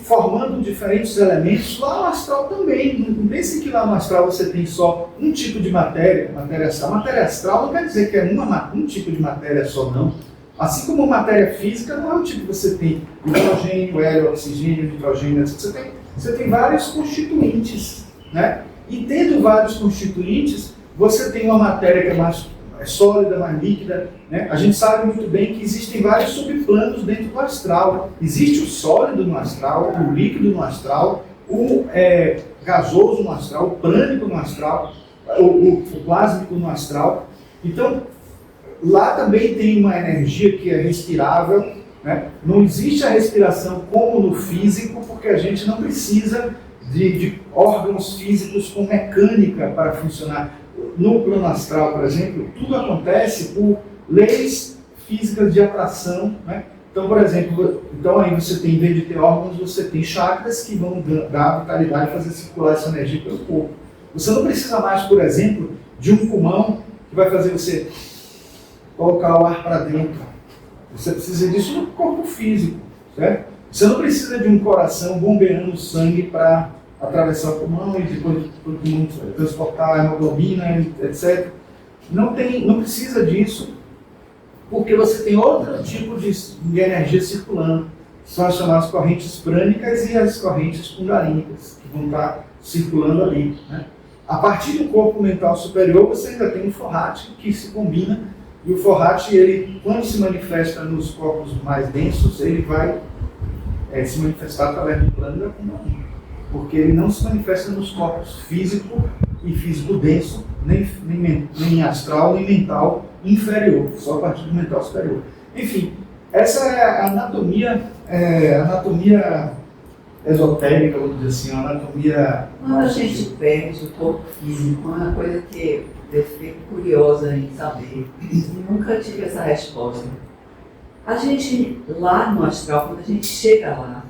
S3: formando diferentes elementos, lá no astral também. Não pense que lá no astral você tem só um tipo de matéria astral. Matéria astral não quer dizer que é um tipo de matéria só, não. Assim como matéria física não é um tipo que você tem hidrogênio, hélio, oxigênio, nitrogênio, você tem vários constituintes, né? E tendo vários constituintes, você tem uma matéria que é mais sólida, mais líquida, né? A gente sabe muito bem que existem vários subplanos dentro do astral. Existe o sólido no astral, o líquido no astral, o gasoso no astral, o prânico no astral, o plásmico no astral. Então, lá também tem uma energia que é respirável, né? Não existe a respiração como no físico, porque a gente não precisa de órgãos físicos com mecânica para funcionar. No plano astral, por exemplo, tudo acontece por leis físicas de atração, né? Então, por exemplo, aí você tem, em vez de ter órgãos, você tem chakras que vão dar vitalidade e fazer circular essa energia pelo corpo. Você não precisa mais, por exemplo, de um pulmão que vai fazer você colocar o ar para dentro. Você precisa disso no corpo físico, certo? Você não precisa de um coração bombeando sangue para atravessar o pulmão e depois o pulmão transportar a hemoglobina, etc. Não precisa disso, porque você tem outro tipo de energia circulando, que são as chamadas correntes prânicas e as correntes kundarínicas, que vão estar circulando ali, né? A partir do corpo mental superior, você ainda tem o forrate, que se combina, e o forrate, ele, quando se manifesta nos corpos mais densos, ele vai se manifestar através do plano da Kundalini, porque ele não se manifesta nos corpos físico e físico denso, nem astral, nem mental inferior, só a partir do mental superior. Enfim, essa é a anatomia esotérica, vamos dizer assim, a anatomia...
S1: Quando a gente perde o corpo físico, é uma coisa que eu fico curiosa em saber, e nunca tive essa resposta. A gente, lá no astral, quando a gente chega lá,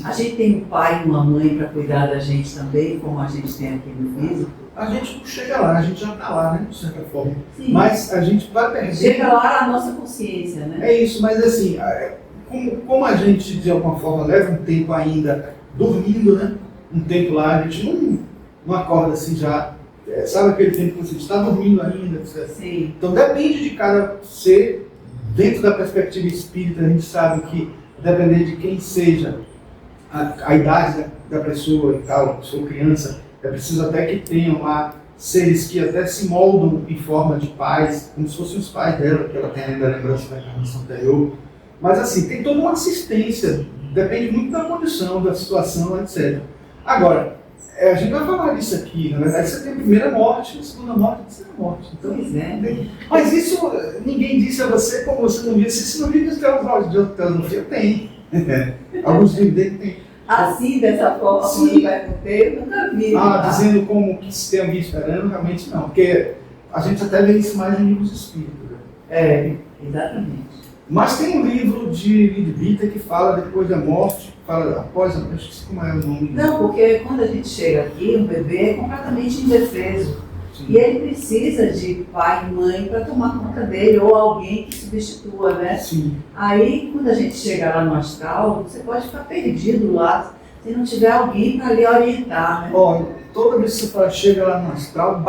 S1: a gente tem um pai e uma mãe para cuidar da gente também, como a gente tem aqui no físico?
S3: A gente não chega lá, a gente já está lá, né, de certa forma.
S1: Sim.
S3: Mas a gente vai perder...
S1: Chega lá a nossa consciência, né?
S3: É isso, mas assim, como a gente, de alguma forma, leva um tempo ainda dormindo, né? Um tempo lá, a gente não acorda assim já. Sabe aquele tempo que você está dormindo ainda? Etc.
S1: Sim.
S3: Então depende de cada ser, dentro da perspectiva espírita, a gente sabe que, dependendo de quem seja, a idade da pessoa e tal, pessoa criança, é preciso até que tenham lá seres que até se moldam em forma de pais, como se fossem os pais dela, que ela tem ainda a lembrança da encarnação anterior. Mas assim, tem toda uma assistência, depende muito da condição, da situação, etc. Agora, a gente vai falar disso aqui, na verdade você tem a primeira morte, a segunda morte e a terceira morte. Então,
S1: Pois é.
S3: mas isso ninguém disse a você, como você não disse, se não vive de teosofia, tem. Alguns livros dele tem.
S1: Assim, dessa forma, como
S3: Sim.
S1: eu perguntei, eu nunca vi. Tá?
S3: Dizendo como que se tem alguém esperando, realmente não. Porque a gente até vê isso mais em livros espíritas. Né?
S1: Exatamente.
S3: Mas tem um livro de Lidbita que fala depois da morte, fala após a morte, eu esqueci como é o nome.
S1: Não, porque quando a gente chega aqui, um bebê é completamente indefeso.
S3: Sim.
S1: E ele precisa de pai e mãe para tomar conta dele, ou alguém que substitua, né?
S3: Sim.
S1: Aí, quando a gente chega lá no astral, você pode ficar perdido lá, se não tiver alguém para lhe orientar, né?
S3: Ó, toda vez que você fala, chega lá no astral,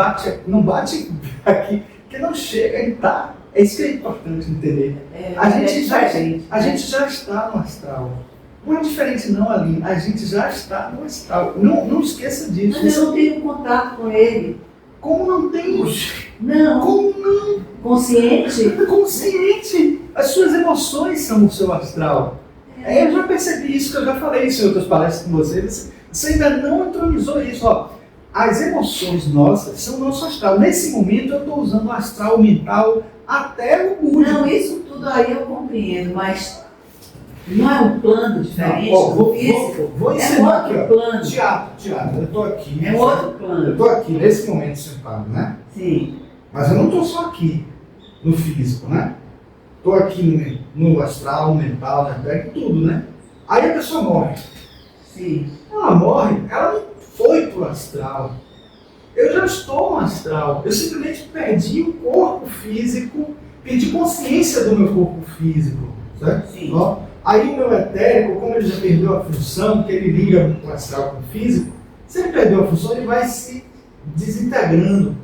S3: não bate aqui, porque não chega, ele tá. É isso que é importante entender. A gente já está no astral. Não é diferente não, Aline. A gente já está no astral. Não esqueça disso.
S1: Mas eu não tenho contato com ele.
S3: Como não temos?
S1: Não.
S3: Como não?
S1: Consciente?
S3: Consciente. As suas emoções são o seu astral. Eu já percebi isso, que eu já falei isso em outras palestras com vocês. Você ainda não entronizou isso. Ó. As emoções nossas são o nosso astral. Nesse momento eu estou usando o astral mental até o Buda.
S1: Não, isso tudo aí eu compreendo, mas não é um plano diferente
S3: Não,
S1: do físico?
S3: Vou
S1: É um
S3: ensinar aqui,
S1: outro
S3: ó.
S1: plano.
S3: Teatro. Eu estou aqui.
S1: É um outro
S3: Eu
S1: plano.
S3: estou aqui nesse momento sentado, né?
S1: Sim.
S3: Mas eu não estou só aqui no físico, né? Estou aqui no astral, no mental, na técnica, tudo, né? Aí a pessoa morre.
S1: Sim.
S3: Ela morre, ela não foi para o astral. Eu já estou no astral. Eu simplesmente perdi o corpo físico, perdi consciência do meu corpo físico. Certo?
S1: Sim.
S3: Ó, aí o meu etérico, como ele já perdeu a função, que ele liga o astral com o físico, se ele perdeu a função, ele vai se desintegrando.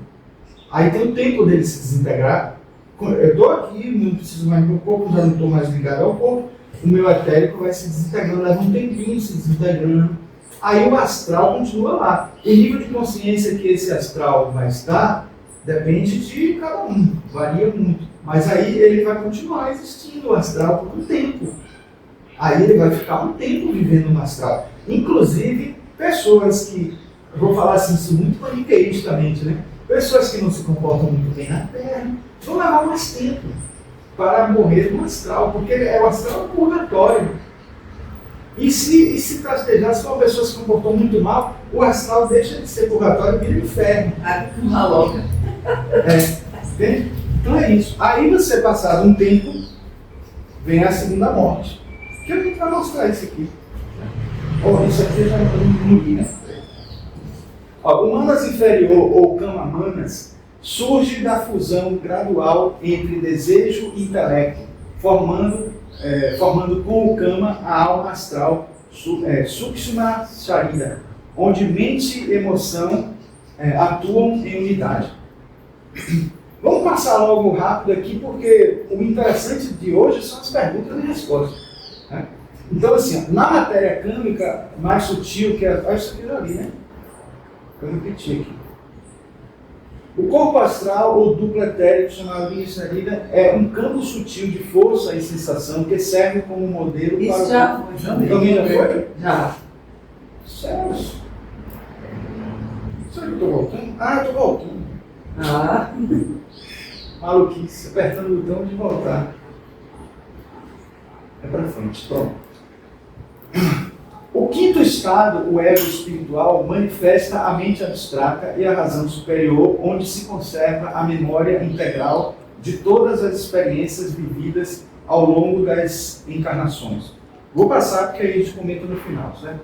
S3: Aí tem o tempo dele se desintegrar. Eu estou aqui, não preciso mais do meu corpo, já não estou mais ligado ao corpo. O meu etérico vai se desintegrando, leva um tempinho se desintegrando. Aí o astral continua lá. O nível de consciência que esse astral vai estar depende de cada um, varia muito. Mas aí ele vai continuar existindo, o astral, por um tempo. Aí ele vai ficar um tempo vivendo no astral. Inclusive, pessoas que, eu vou falar assim, isso muito maniqueísticamente, né? Pessoas que não se comportam muito bem na Terra, vão levar mais tempo para morrer no astral, porque o astral é um purgatório. E se trastejar, se uma pessoa se comportou muito mal, o astral deixa de ser purgatório e vira inferno.
S1: Uma louca.
S3: Entende? Então é isso. Aí você, passado um tempo, vem a segunda morte. Que a gente vai mostrar isso aqui. Isso aqui eu já não li, né? O Manas inferior ou Kama Manas surge da fusão gradual entre desejo e intelecto, formando com o Kama a alma astral Sukshma Sharira, onde mente e emoção atuam em unidade. Vamos passar logo rápido aqui, porque o interessante de hoje são as perguntas e respostas. Né? Então, assim, na matéria câmica mais sutil, que é isso aqui ali, né? Eu repeti aqui. O corpo astral, ou duplo etérico, chamado linha extraída, é um campo sutil de força e sensação que serve como modelo
S1: Isso
S3: para
S1: já
S3: o...
S1: foi.
S3: Também já foi?
S1: Já.
S3: Céus. Será que eu estou voltando? Ah, eu estou voltando.
S1: Ah,
S3: Maluquice, apertando o botão de voltar. É para frente, pronto. O quinto estado, o ego espiritual, manifesta a mente abstrata e a razão superior, onde se conserva a memória integral de todas as experiências vividas ao longo das encarnações. Vou passar porque aí a gente comenta no final, certo?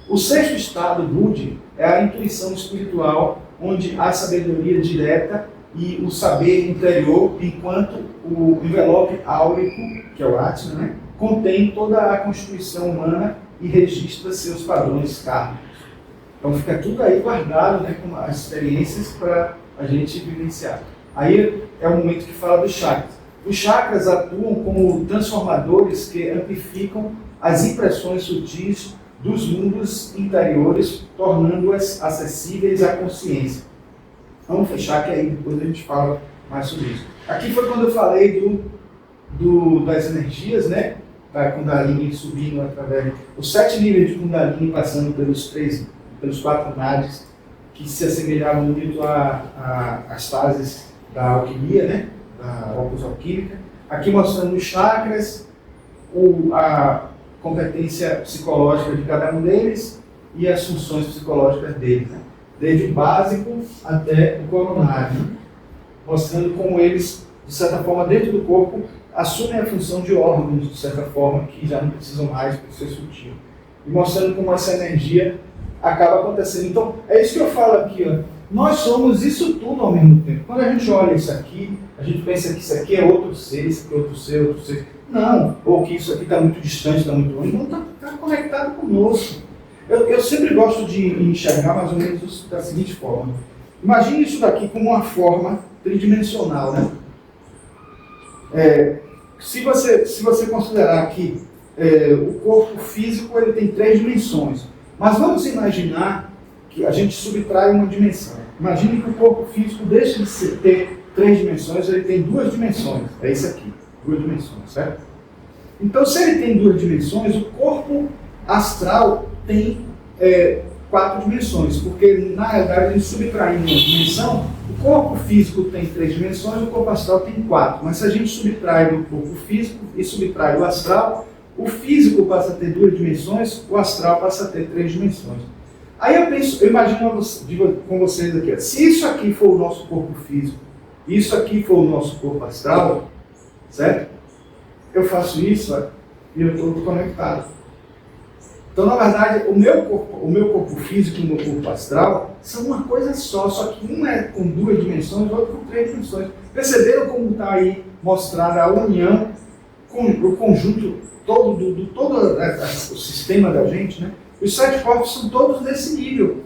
S3: O sexto estado, Buddhi, é a intuição espiritual, onde há sabedoria direta e o saber interior, enquanto o envelope áurico, que é o Atma, né, contém toda a constituição humana e registra seus padrões kármicos. Então fica tudo aí guardado, né, com as experiências para a gente vivenciar. Aí é o momento que fala dos chakras. Os chakras atuam como transformadores que amplificam as impressões sutis dos mundos interiores, tornando-as acessíveis à consciência. Vamos fechar, que aí depois a gente fala mais sobre isso. Aqui foi quando eu falei das energias, né? Da Kundalini subindo através os 7 níveis de Kundalini, passando pelos 4 nadis, que se assemelhavam muito às fases da alquimia, né? Da opus alquímica. Aqui mostrando os chakras, a competência psicológica de cada um deles e as funções psicológicas deles, né? Desde o básico até o coronário, mostrando como eles, de certa forma, dentro do corpo, assumem a função de órgãos, de certa forma, que já não precisam mais por ser sutil. E mostrando como essa energia acaba acontecendo. Então, é isso que eu falo aqui, ó. Nós somos isso tudo ao mesmo tempo. Quando a gente olha isso aqui, a gente pensa que isso aqui é outro ser, isso aqui é outro ser, outro ser. Não, ou que isso aqui está muito distante, está muito longe. Não, está conectado conosco. Eu sempre gosto de enxergar mais ou menos da seguinte forma. Imagine isso daqui como uma forma tridimensional, né? Se você considerar que o corpo físico ele tem 3 dimensões, mas vamos imaginar que a gente subtrai uma dimensão. Imagine que o corpo físico deixa de ter 3 dimensões, ele tem 2 dimensões. É isso aqui, 2 dimensões, certo? Então, se ele tem 2 dimensões, o corpo astral tem 4 dimensões, porque na realidade a gente subtraindo uma dimensão, o corpo físico tem 3 dimensões, o corpo astral tem 4, mas se a gente subtrai do corpo físico e subtrai do astral, o físico passa a ter 2 dimensões, o astral passa a ter 3 dimensões. Aí eu imagino com vocês aqui, se isso aqui for o nosso corpo físico, isso aqui for o nosso corpo astral, certo? Eu faço isso e eu estou conectado. Então, na verdade, o meu corpo físico e o meu corpo astral são uma coisa só que um é com 2 dimensões e o outro com 3 dimensões. Perceberam como está aí mostrada a união com o conjunto todo o sistema da gente, né? Os 7 corpos são todos nesse nível.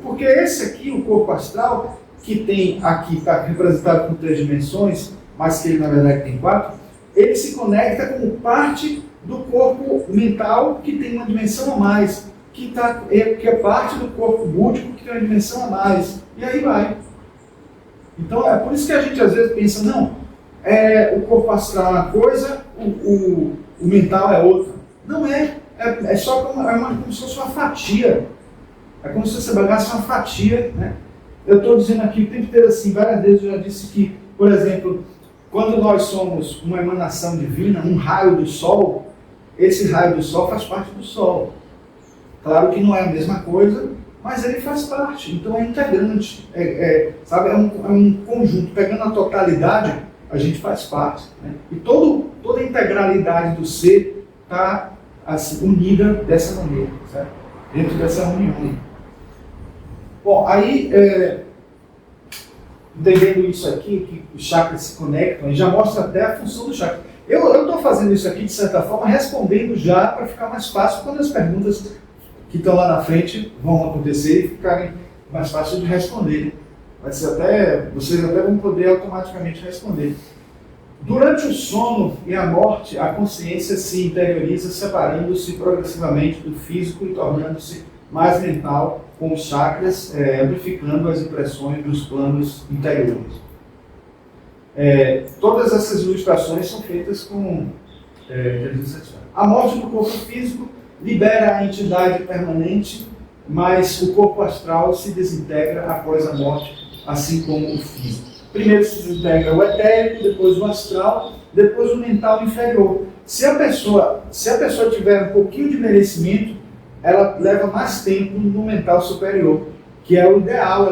S3: Porque esse aqui, o corpo astral, que tem aqui, está representado com 3 dimensões, mas que ele na verdade tem 4, ele se conecta como parte do corpo mental que tem uma dimensão a mais, que é parte do corpo búdico que tem uma dimensão a mais. E aí vai. Então é por isso que a gente às vezes pensa, não, o corpo astral é uma coisa, o mental é outra. Não é. É só como se fosse uma fatia. É como se você bagasse uma fatia, né? Eu estou dizendo aqui o tempo inteiro assim, várias vezes eu já disse que, por exemplo, quando nós somos uma emanação divina, um raio do Sol, esse raio do Sol faz parte do Sol. Claro que não é a mesma coisa, mas ele faz parte. Então é integrante, sabe? É um conjunto. Pegando a totalidade, a gente faz parte, né? E toda a integralidade do ser está assim, unida dessa maneira, certo? Dentro dessa união. Bom, aí entendendo isso aqui, que os chakras se conectam, e já mostra até a função do chakra. Eu estou fazendo isso aqui, de certa forma, respondendo já para ficar mais fácil quando as perguntas que estão lá na frente vão acontecer e ficarem mais fáceis de responder. Vai ser vocês até vão poder automaticamente responder. Durante o sono e a morte, a consciência se interioriza, separando-se progressivamente do físico e tornando-se mais mental, com os chakras amplificando as impressões dos planos interiores. Todas essas ilustrações são feitas com inteligência artificial. A morte do corpo físico libera a entidade permanente, mas o corpo astral se desintegra após a morte, assim como o físico. Primeiro se desintegra o etérico, depois o astral, depois o mental inferior. Se a pessoa tiver um pouquinho de merecimento, ela leva mais tempo no mental superior, que é o ideal,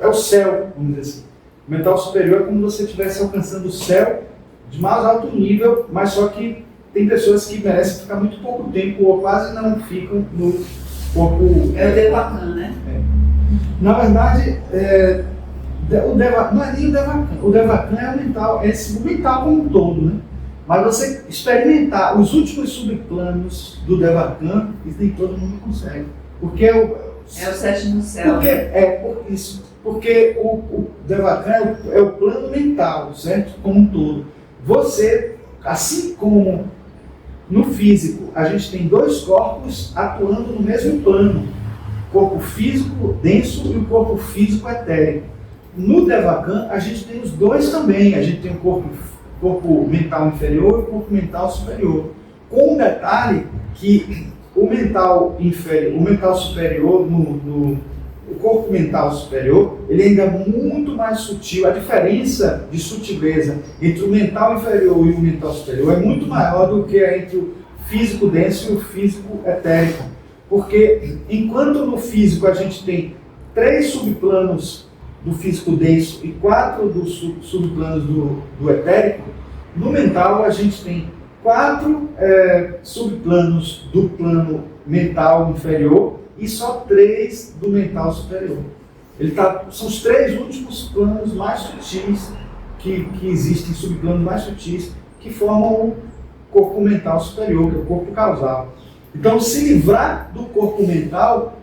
S3: é o céu, vamos dizer assim. O mental superior é como se você estivesse alcançando o céu de mais alto nível, mas só que tem pessoas que merecem ficar muito pouco tempo ou quase não ficam no corpo.
S1: É o Devakan, né?
S3: Na verdade, não é nem o Devakan. O Devakan é o mental como um todo, né? Mas você experimentar os últimos subplanos do Devakan, isso nem todo mundo consegue. Porque
S1: é o sétimo céu.
S3: Porque o Devakan é o plano mental, certo? Como um todo. Você, assim como no físico, a gente tem dois corpos atuando no mesmo plano. O corpo físico denso e o corpo físico etérico. No Devakan, a gente tem os dois também. A gente tem o corpo mental inferior e o corpo mental superior. Com um detalhe que o corpo mental superior, ele ainda é muito mais sutil. A diferença de sutileza entre o mental inferior e o mental superior é muito maior do que entre o físico denso e o físico etérico. Porque enquanto no físico a gente tem 3 subplanos do físico denso e 4 dos subplanos do etérico, no mental a gente tem 4 subplanos do plano mental inferior e só 3 do mental superior. São os 3 últimos planos mais sutis que existem, subplanos mais sutis, que formam o corpo mental superior, que é o corpo causal. Então, se livrar do corpo mental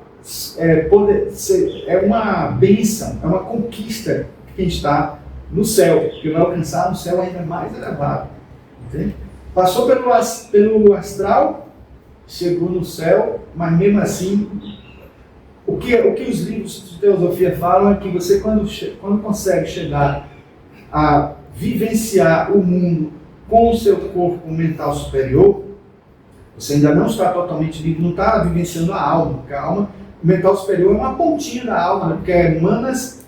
S3: é uma bênção, é uma conquista que quem está no céu, que vai alcançar no céu ainda mais elevado. Entende? Passou pelo astral, chegou no céu, mas mesmo assim, o que os livros de teosofia falam é que você, quando consegue chegar a vivenciar o mundo com o seu corpo mental superior, você ainda não está totalmente livre, não está vivenciando a alma, porque a alma, o mental superior é uma pontinha da alma, né? Porque é Manas,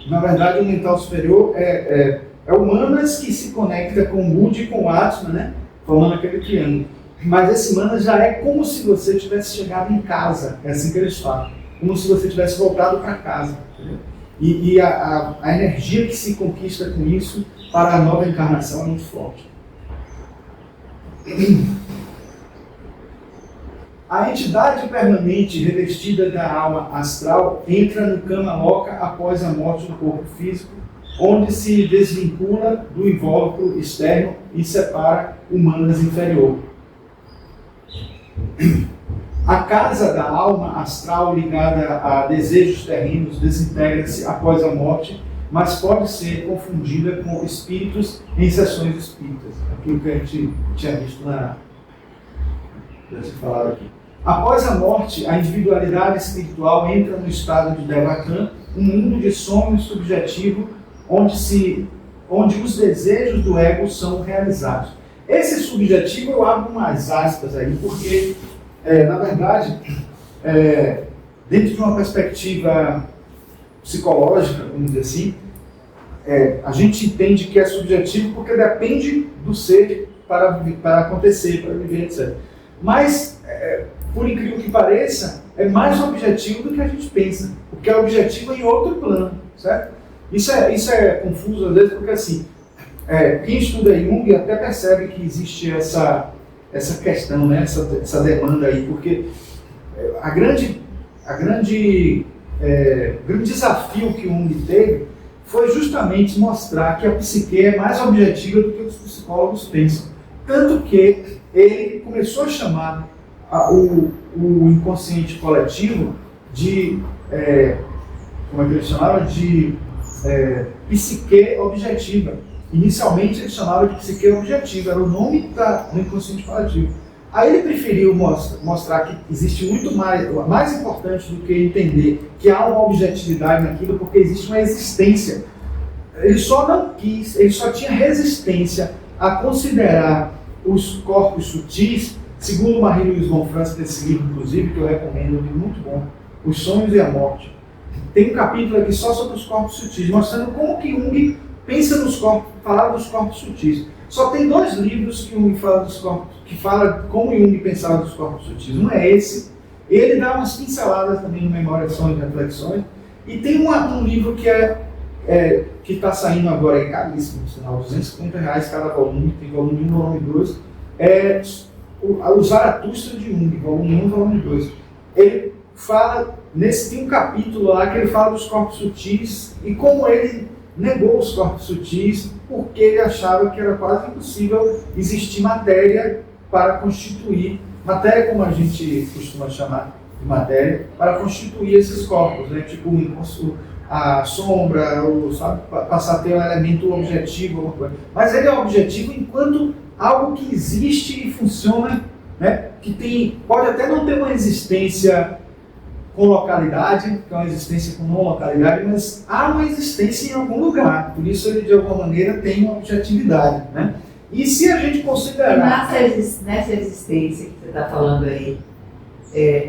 S3: na verdade o mental superior é o Manas que se conecta com o Buda e com o Atma, né? Formando aquele triângulo. Mas esse Manas já é como se você tivesse chegado em casa, é assim que eles falam, como se você tivesse voltado para casa. Entendeu? E a energia que se conquista com isso para a nova encarnação é muito forte. A entidade permanente revestida da alma astral entra no Kama Loka após a morte do corpo físico, onde se desvincula do invólucro externo e separa o Manas inferior. A casa da alma astral ligada a desejos terrenos desintegra-se após a morte, mas pode ser confundida com espíritos em sessões espíritas. Aquilo que a gente tinha visto já se falaram aqui. Após a morte, a individualidade espiritual entra no estado de Devakan, um mundo de sonho subjetivo, onde os desejos do ego são realizados. Esse subjetivo eu abro umas aspas aí, porque, na verdade, dentro de uma perspectiva psicológica, vamos dizer assim, a gente entende que é subjetivo porque depende do ser para acontecer, para viver, etc. Mas, por incrível que pareça, é mais objetivo do que a gente pensa, porque é objetivo em outro plano, certo? Isso é confuso às vezes, porque assim, quem estuda Jung até percebe que existe essa questão, né? essa demanda aí, porque a grande grande desafio que o Jung teve foi justamente mostrar que a psique é mais objetiva do que os psicólogos pensam. Tanto que ele começou a chamar o inconsciente coletivo de, como é que ele chamava? De psique objetiva. Inicialmente ele chamava de psique objetiva, era o nome do inconsciente coletivo. Aí ele preferiu mostrar que existe muito mais importante do que entender que há uma objetividade naquilo, porque existe uma existência. Ele só tinha resistência a considerar os corpos sutis, segundo Marie-Louise von Franz, desse livro, inclusive, que eu recomendo, um livro muito bom, Os Sonhos e a Morte. Tem um capítulo aqui só sobre os corpos sutis, mostrando como que Jung pensa nos corpos, falava dos corpos sutis. Só tem 2 livros que Jung fala dos corpos, que fala como Jung pensava dos corpos sutis. Um é esse, ele dá umas pinceladas também no Memória, Sonhos e Reflexões, e tem um livro que está saindo agora, é caríssimo, no sinal, R$250 cada volume, tem volume 1 e volume 2, o Zaratustra de Jung, volume 1 e volume 2. Ele fala, tem um capítulo lá que ele fala dos corpos sutis e como ele negou os corpos sutis porque ele achava que era quase impossível existir matéria para constituir, matéria como a gente costuma chamar de matéria, para constituir esses corpos, né? Tipo a sombra, passar a ter um elemento objetivo, alguma coisa. Mas ele é objetivo enquanto algo que existe e funciona, né? Que pode até não ter uma existência com localidade, que é uma existência com não localidade, mas há uma existência em algum lugar, por isso ele de alguma maneira tem uma objetividade, né? E se a gente considerar...
S1: Nessa existência que você está falando aí,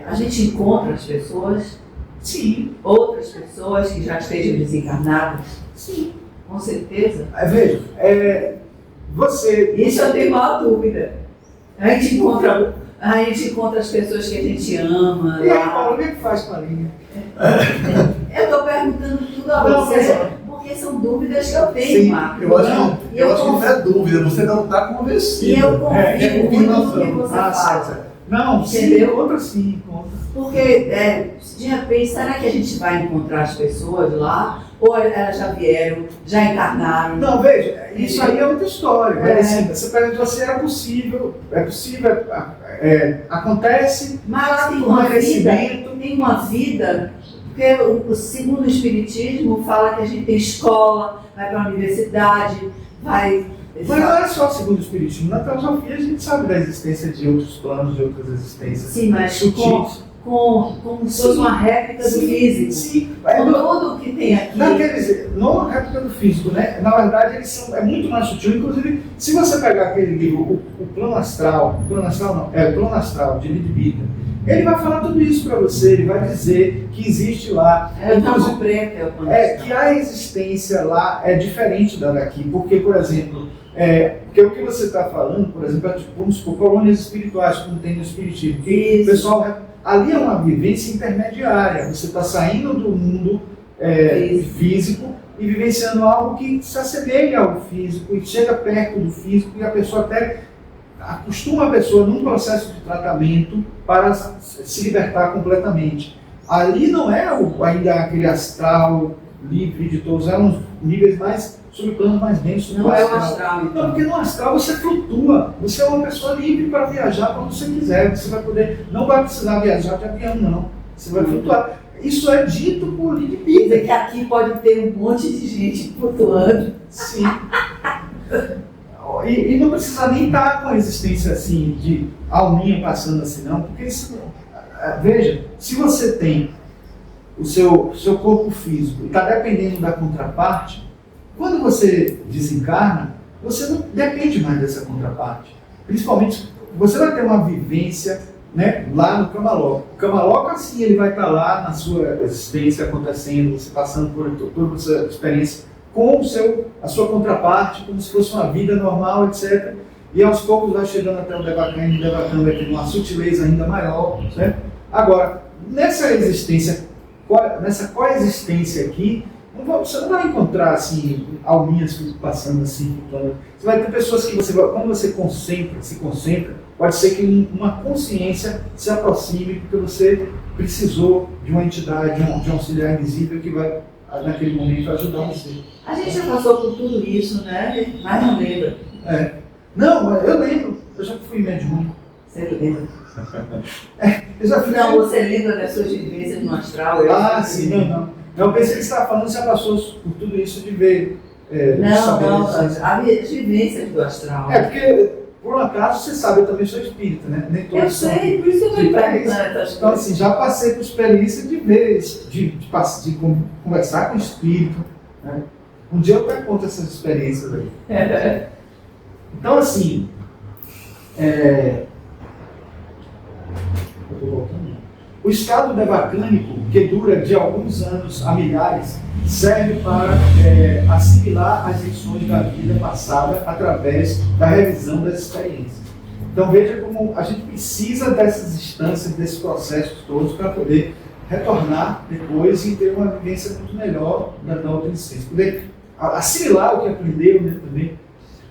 S1: a gente encontra as pessoas?
S3: Sim.
S1: Outras pessoas que já estejam desencarnadas?
S3: Sim.
S1: Com certeza.
S3: Veja,
S1: Isso eu tenho maior dúvida. A gente encontra as pessoas que a gente ama.
S3: E aí, Paulo, o que faz com a linha?
S1: Eu estou perguntando tudo a você, porque são dúvidas que eu tenho,
S4: Sim,
S1: Marcos.
S4: eu acho que não é dúvida, você não está convencido.
S1: E eu confio muito no que você faz.
S3: Não,
S1: entendeu?
S3: Encontra sim, encontra.
S1: Porque, de repente, será que a gente vai encontrar as pessoas lá? Ou elas já vieram, já encarnaram?
S3: Não, veja, isso aí é outra história. Assim, você perguntou se era possível. É possível, acontece.
S1: Mas lá tem
S3: com
S1: uma vida,
S3: merecimento.
S1: porque segundo o Espiritismo fala que a gente tem escola, vai para a universidade, vai...
S3: Mas não é só segundo o Espiritismo. Na teosofia a gente sabe da existência de outros planos, de outras existências.
S1: Sim, mas
S3: sutis.
S1: como se fosse uma réplica do físico.
S3: Sim.
S1: Com tudo que tem aqui.
S3: Não, quer dizer, não a réplica do físico, né? Na verdade, é muito mais sutil. Inclusive, se você pegar aquele livro, o Plano Astral, o Plano Astral, de Lidbita, ele vai falar tudo isso para você, ele vai dizer que existe lá. Que a existência lá é diferente da daqui, porque, por exemplo, porque o que você está falando, por exemplo, vamos supor, colônias espirituais, como tem no Espiritismo. O pessoal, ali é uma vivência intermediária, você está saindo do mundo físico e vivenciando algo que se assemelha ao físico e chega perto do físico e a pessoa até acostuma a pessoa num processo de tratamento para se libertar completamente. Ali não é ainda aquele astral livre de todos, é uns níveis mais subplanos mais densos.
S1: Não é o astral.
S3: Não, porque no astral você flutua, você é uma pessoa livre para viajar quando você quiser, você vai poder, não vai precisar viajar de avião não, você vai flutuar. Isso é dito por Lidbita.
S1: Que aqui pode ter um monte de gente flutuando.
S3: Sim. E não precisa nem estar com a existência assim, de alminha passando assim, não, porque isso, veja, se você tem o seu corpo físico e está dependendo da contraparte, quando você desencarna, você não depende mais dessa contraparte. Principalmente, você vai ter uma vivência, né, lá no Kamaloka. O Kamaloka, assim, ele vai estar lá na sua existência acontecendo, você passando por toda essa experiência com a sua contraparte, como se fosse uma vida normal, etc. E aos poucos vai chegando até o Devachan, e o Devachan vai ter uma sutileza ainda maior. Certo? Agora, nessa existência, nessa coexistência aqui, você não vai encontrar assim, alminhas passando assim. Você vai ter pessoas que quando você se concentra, pode ser que uma consciência se aproxime porque você precisou de uma entidade, de um auxiliar invisível que vai, naquele momento, ajudar você.
S1: A gente já passou por tudo isso, né? Mas não lembra.
S3: Não, mas eu lembro. Eu já fui mediúnico.
S1: Você lembra?
S3: Eu já fui
S1: Não, você lembra das suas vivências no astral?
S3: Sim, não. Eu pensei que você estava falando, você já passou por tudo isso de ver.
S1: Não, as vivências do astral.
S3: Porque, por um acaso, você sabe, eu também sou espírita, né? Nem todos
S1: Eu sei, por isso eu estou perguntando.
S3: Então, assim, já passei por experiência de ver, de conversar com o espírito. Né? Um dia eu até conto essas experiências aí. Então, assim, o estado devacânico, que dura de alguns anos a milhares, serve para assimilar as lições da vida passada através da revisão das experiências. Então veja como a gente precisa dessas instâncias, desses processos todos para poder retornar depois e ter uma vivência muito melhor na outra existência. Poder assimilar o que aprendeu, né, também.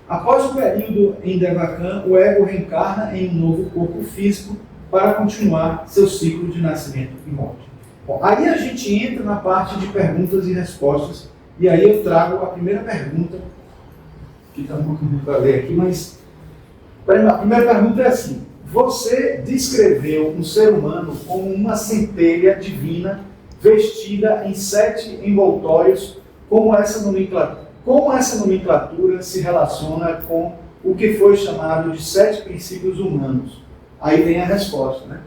S3: Após o período em Devachan, o ego reencarna em um novo corpo físico para continuar seu ciclo de nascimento e morte. Bom, aí a gente entra na parte de perguntas e respostas, e aí eu trago a primeira pergunta, que está um pouquinho para ler aqui, mas a primeira pergunta é assim: você descreveu um ser humano como uma centelha divina vestida em 7 envoltórios, como essa nomenclatura se relaciona com o que foi chamado de 7 princípios humanos? Aí vem a resposta, né?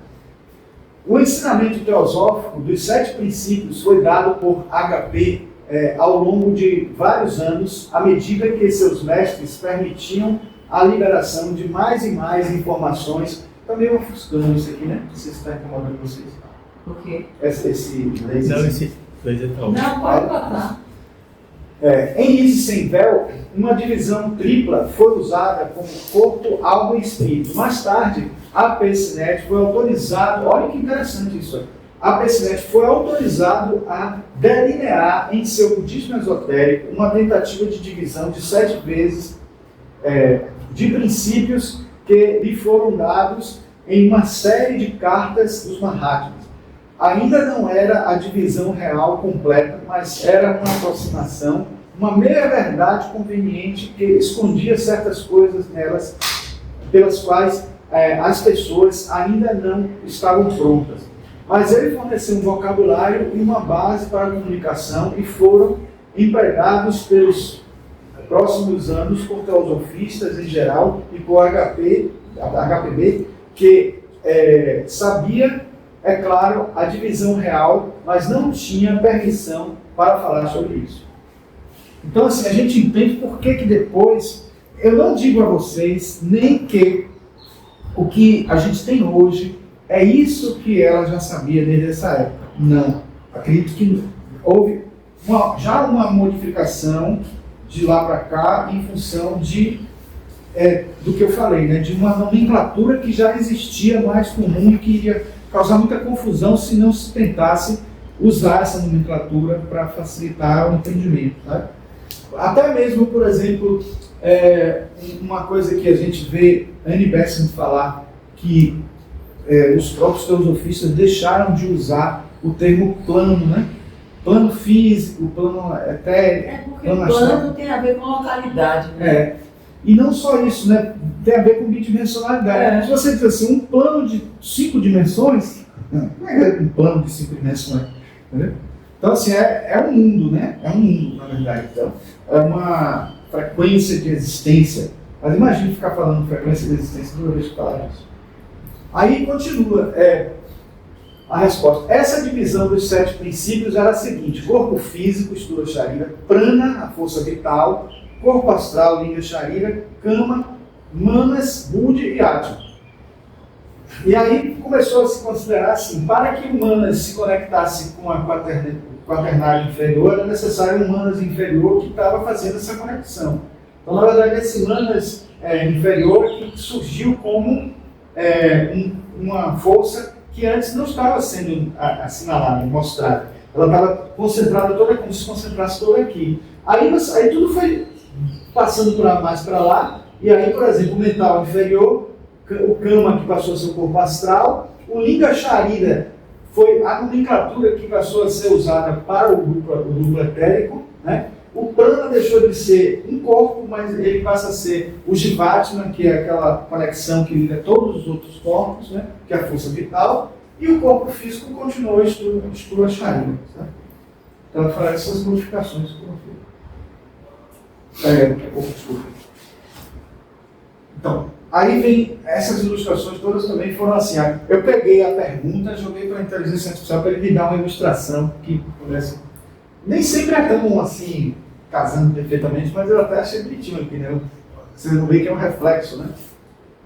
S3: O ensinamento teosófico dos 7 princípios foi dado por HP ao longo de vários anos, à medida que seus mestres permitiam a liberação de mais e mais informações. Está meio ofuscando isso aqui, né? Não sei se está incomodando vocês.
S1: Por quê?
S3: Esse laser.
S4: Não, esse laser tá ótimo.
S1: Não, pode botar.
S3: Em Easy Sem Véu, uma divisão tripla foi usada como corpo, alma e espírito. Mais tarde, a PCNet foi autorizado, olha que interessante isso aí, a PCNet foi autorizado a delinear em seu budismo esotérico uma tentativa de divisão de 7 vezes de princípios que lhe foram dados em uma série de cartas dos Mahatmas. Ainda não era a divisão real completa, mas era uma aproximação, uma meia-verdade conveniente que escondia certas coisas nelas, pelas quais as pessoas ainda não estavam prontas. Mas ele forneceu um vocabulário e uma base para a comunicação e foram empregados pelos próximos anos por teosofistas em geral e por HPB, que sabia, é claro, a divisão real, mas não tinha permissão para falar sobre isso. Então, assim, a gente entende por que depois, eu não digo a vocês nem que o que a gente tem hoje é isso que ela já sabia desde essa época. Não. Acredito que houve já uma modificação de lá para cá em função do que eu falei, né? De uma nomenclatura que já existia mais comum e que iria causar muita confusão se não se tentasse usar essa nomenclatura para facilitar o entendimento. Tá? Até mesmo, por exemplo, uma coisa que a gente vê Annie Besant falar, que os próprios teosofistas deixaram de usar o termo plano, né? Plano físico, plano etérico.
S1: Porque o plano tem a ver com localidade, né?
S3: E não só isso, né? Tem a ver com bidimensionalidade. Se você diz assim, um plano de 5 dimensões, não é um plano de 5 dimensões. Entendeu? Então, assim, é um mundo, né? É um mundo, na verdade. Então, é uma frequência de existência. Mas imagine ficar falando frequência de existência toda vez que falar isso. Aí continua a resposta. Essa divisão dos 7 princípios era a seguinte: corpo físico, estuda Sharira, prana, a força vital, corpo astral, linha Sharira, kama, manas, buddhi e atma. E aí começou a se considerar assim: para que o manas se conectasse com a quaternária inferior, era necessário um manas inferior que estava fazendo essa conexão. Então, na verdade, esse manas inferior que surgiu como uma força que antes não estava sendo assinalada, mostrada. Ela estava concentrada toda, como se concentrasse toda aqui. Aí tudo foi passando mais para lá, e aí, por exemplo, o mental inferior, o Kama, que passou a ser o corpo astral, o Linga Sharira foi a nomenclatura que passou a ser usada para o duplo etérico, né? O Prana deixou de ser um corpo, mas ele passa a ser o Jivatma, que é aquela conexão que liga todos os outros corpos, né? Que é a força vital, e o corpo físico continuou Sthula Sharira. Tá? Então, falar essas modificações que foram feitas. Desculpa. Então, aí vem essas ilustrações todas também foram assim. Eu peguei a pergunta, joguei para a inteligência artificial para ele me dar uma ilustração que pudesse. Nem sempre é tão assim, casando perfeitamente, mas eu até achei bonitinho aqui, né? Vocês vão ver que é um reflexo, né?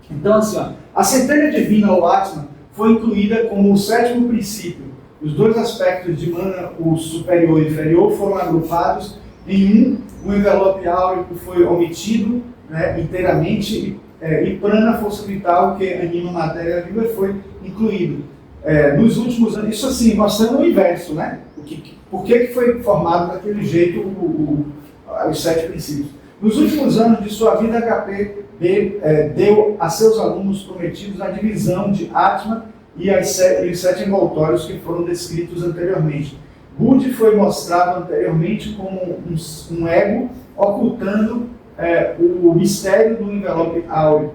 S3: Então, assim, ó, a centelha divina ou Atma foi incluída como o sétimo princípio. Os dois aspectos de mana, o superior e o inferior, foram agrupados em o envelope áurico foi omitido, né, inteiramente, e prana, força vital, que anima a matéria viva, foi incluído. Nos últimos anos, isso assim, mostrando o inverso, né? Por que foi formado daquele jeito os 7 princípios. Nos últimos anos de sua vida, HPB deu a seus alunos prometidos a divisão de Atma e os 7 envoltórios que foram descritos anteriormente. Budi foi mostrado anteriormente como um ego ocultando o mistério do envelope áureo.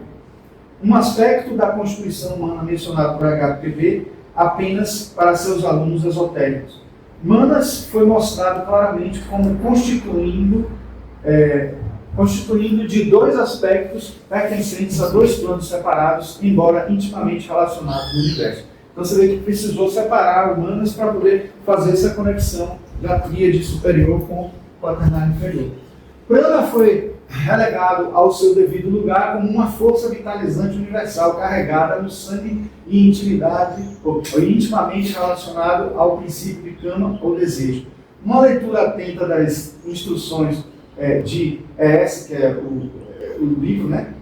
S3: Um aspecto da constituição humana mencionado por HPB apenas para seus alunos esotéricos. Manas foi mostrado claramente como constituindo de 2 aspectos pertencentes a 2 planos separados, embora intimamente relacionados no universo. Então você vê que precisou separar humanas para poder fazer essa conexão da tríade superior com o quaternário inferior. Prana foi relegado ao seu devido lugar como uma força vitalizante universal carregada no sangue e intimidade, ou intimamente relacionado ao princípio de Kama ou desejo. Uma leitura atenta das instruções de ES, que é o livro, né,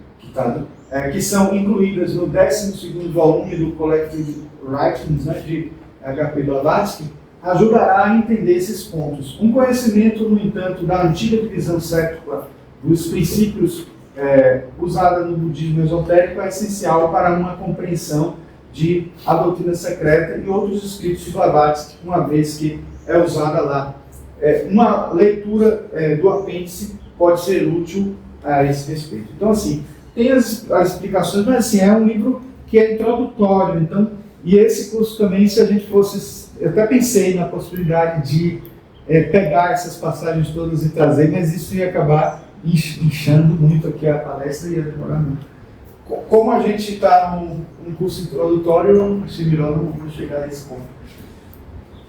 S3: que são incluídas no 12º volume do Collective Writings, né, de H.P. Blavatsky, ajudará a entender esses pontos. Um conhecimento, no entanto, da antiga divisão sécular dos princípios usada no budismo esotérico é essencial para uma compreensão de a doutrina secreta e outros escritos de Blavatsky, uma vez que é usada lá. Uma leitura do apêndice pode ser útil a esse respeito. Então, assim, tem as explicações, mas assim, é um livro que é introdutório. Então, e esse curso também, se a gente fosse... Eu até pensei na possibilidade de pegar essas passagens todas e trazer, mas isso ia acabar inchando muito aqui a palestra e ia demorar muito. Como a gente está num curso introdutório, eu achei melhor não chegar a esse ponto.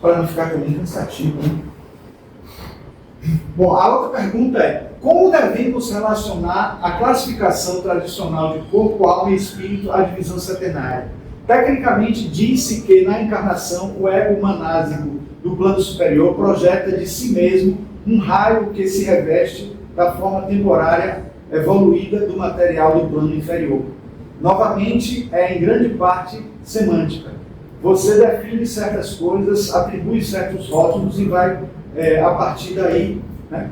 S3: Para não ficar também cansativo, né? Bom, a outra pergunta é: como devemos relacionar a classificação tradicional de corpo, alma e espírito à divisão setenária? Tecnicamente, diz-se que na encarnação o ego manásico do plano superior projeta de si mesmo um raio que se reveste da forma temporária evoluída do material do plano inferior. Novamente, é em grande parte semântica. Você define certas coisas, atribui certos rótulos e vai a partir daí, né?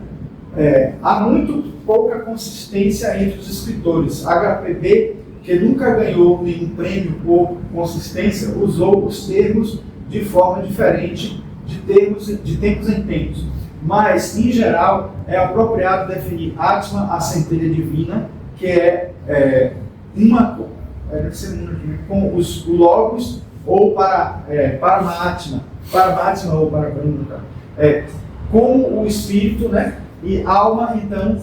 S3: Há muito pouca consistência entre os escritores. HPB, que nunca ganhou nenhum prêmio por consistência, usou os termos de forma diferente de tempos em tempos. Mas, em geral, é apropriado definir Atma, a centelha divina, que deve ser uma com o Logos, ou Paramatma ou Parabrahma, como o espírito, né? E alma, então,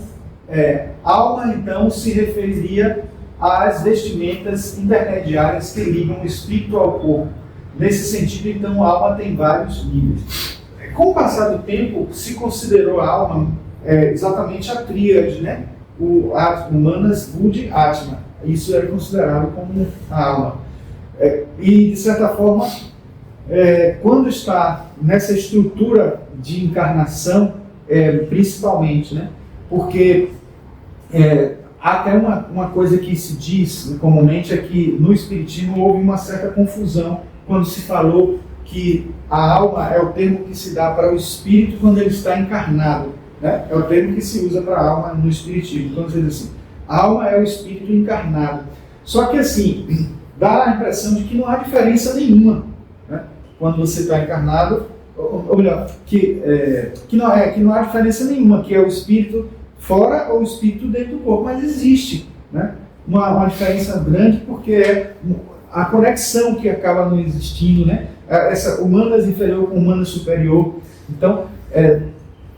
S3: se referiria às vestimentas intermediárias que ligam o espírito ao corpo. Nesse sentido, então, a alma tem vários níveis. Com o passar do tempo, se considerou a alma exatamente a tríade, né? O Manas, Budi, Atma. Isso era considerado como a alma. E, de certa forma, quando está nessa estrutura de encarnação, principalmente, né? Porque há até uma coisa que se diz comumente é que no Espiritismo houve uma certa confusão quando se falou que a alma é o termo que se dá para o espírito quando ele está encarnado, né? É o termo que se usa para a alma no espiritismo. Então, diz assim, a alma é o espírito encarnado. Só que assim, dá a impressão de que não há diferença nenhuma, né? Quando você está encarnado, ou melhor, que não há diferença nenhuma, que é o espírito fora ou o espírito dentro do corpo, mas existe, né? Uma diferença grande, porque é a conexão que acaba não existindo, né? Essa humanas inferior com humanas superior. Então,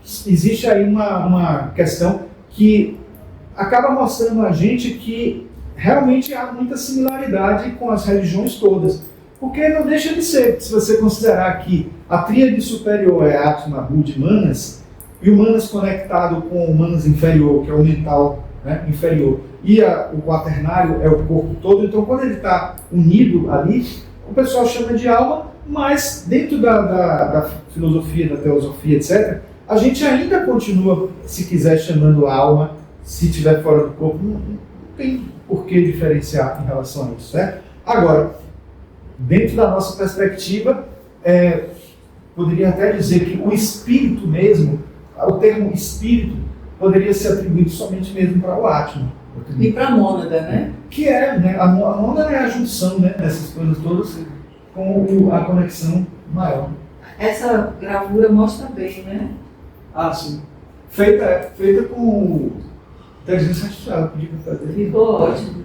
S3: existe aí uma questão que acaba mostrando a gente que realmente há muita similaridade com as religiões todas. Porque não deixa de ser, se você considerar que a tríade superior é Atma, Buddha e Manas, e o Manas conectado com o Manas inferior, que é o mental, né, inferior, e o quaternário é o corpo todo, então quando ele está unido ali, o pessoal chama de alma, mas dentro da filosofia, da teosofia, etc., a gente ainda continua, se quiser, chamando alma, se estiver fora do corpo, não tem por que diferenciar em relação a isso, certo? Agora, dentro da nossa perspectiva, poderia até dizer que o espírito mesmo, o termo espírito, poderia ser atribuído somente mesmo para o Atma.
S1: E para a mônada, né?
S3: Que né, a mônada é a junção, né, dessas coisas todas com a conexão maior.
S1: Essa gravura mostra bem, né?
S3: Ah, sim. Feita com inteligência artificial, podia fazer.
S1: Ficou ótimo.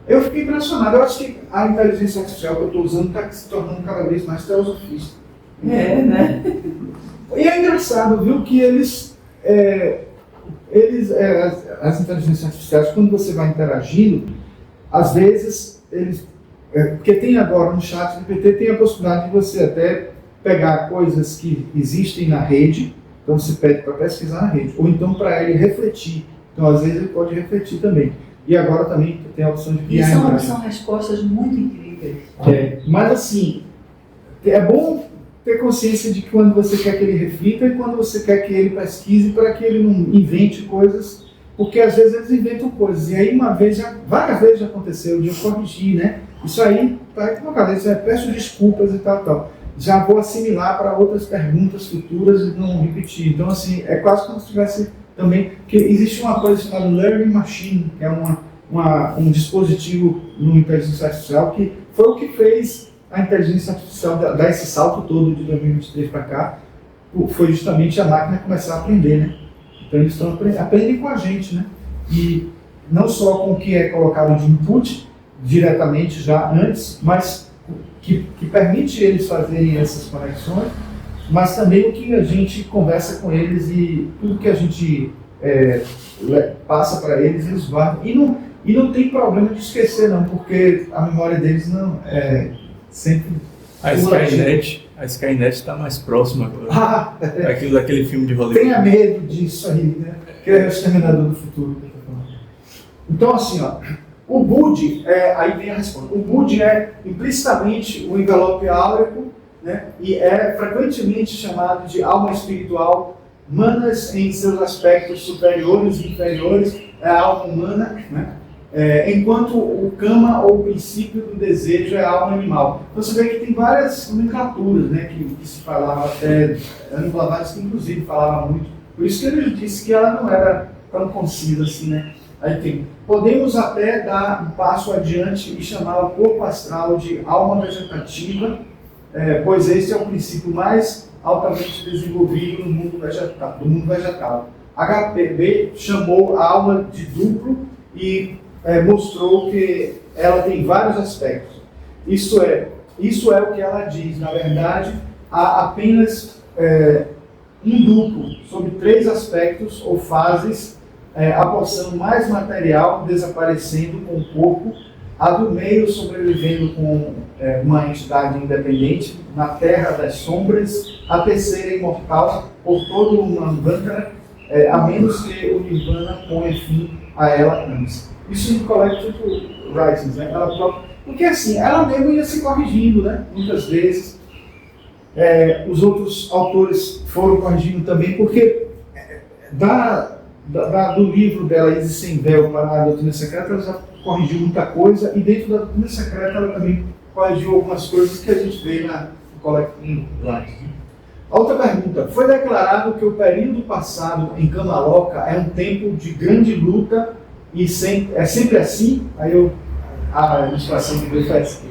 S3: Eu fiquei impressionado. Eu acho que a inteligência artificial que eu estou usando está se tornando cada vez mais teosofista.
S1: Né?
S3: E é engraçado, viu, que as inteligências artificiais, quando você vai interagindo, às vezes, porque tem agora no chat GPT, tem a possibilidade de você até pegar coisas que existem na rede, então você pede para pesquisar na rede, ou então para ele refletir. Então, às vezes, ele pode refletir também. E agora também tem a opção de criar
S1: imagem. São respostas muito incríveis.
S3: Mas assim, é bom ter consciência de que quando você quer que ele reflita e quando você quer que ele pesquise, para que ele não invente coisas, porque às vezes eles inventam coisas. E aí várias vezes já aconteceu de eu corrigir, né? Isso aí está equivocado, peço desculpas e tal. Já vou assimilar para outras perguntas futuras e não repetir. Então assim, é quase como se tivesse também, que existe uma coisa chamada Learning Machine, que é um dispositivo no inteligência artificial, que foi o que fez a inteligência artificial dar esse salto todo de 2023 para cá, foi justamente a máquina começar a aprender, né? Então eles aprendem com a gente, né? E não só com o que é colocado de input diretamente já antes, mas que permite eles fazerem essas conexões, mas também o que a gente conversa com eles e tudo que a gente passa para eles, eles guardam. E não tem problema de esquecer, não, porque a memória deles não é sempre...
S5: A Skynet está mais próxima agora. Daquele filme de Hollywood.
S3: Tenha medo disso aí, né? Que é o Exterminador do Futuro. Então, assim, ó, o Budi, aí vem a resposta. O Budi é implicitamente o envelope áurico, né? E é frequentemente chamado de alma espiritual, Manas em seus aspectos superiores e inferiores, é a alma humana, né? Enquanto o Kama, ou o princípio do desejo, é a alma animal. Então você vê que tem várias nomenclaturas, né, que se falava até, Ana Blavatsky inclusive falava muito, por isso que ele disse que ela não era tão concisa assim, né. Aí tem, podemos até dar um passo adiante e chamar o corpo astral de alma vegetativa, pois esse é o princípio mais altamente desenvolvido no mundo vegetal. HPB chamou a alma de duplo e mostrou que ela tem vários aspectos. Isso é o que ela diz. Na verdade, há apenas um duplo sobre 3 aspectos ou fases, a porção mais material desaparecendo com o corpo, a do meio sobrevivendo com uma entidade independente na terra das sombras, a terceira imortal por todo o Manvantara, a menos que o Nirvana ponha fim a ela antes. Isso em Collected Writings, né? Porque assim, ela mesmo ia se corrigindo, né? Muitas vezes. Os outros autores foram corrigindo também, porque do livro dela, Isis Sem Véu para a Doutrina Secreta, ela já corrigiu muita coisa, e dentro da Doutrina Secreta ela também corrigiu algumas coisas que a gente vê no collecting blind. A outra pergunta, foi declarado que o período passado em Kamaloka é um tempo de grande luta e é sempre assim? Aí a ilustração que veio faz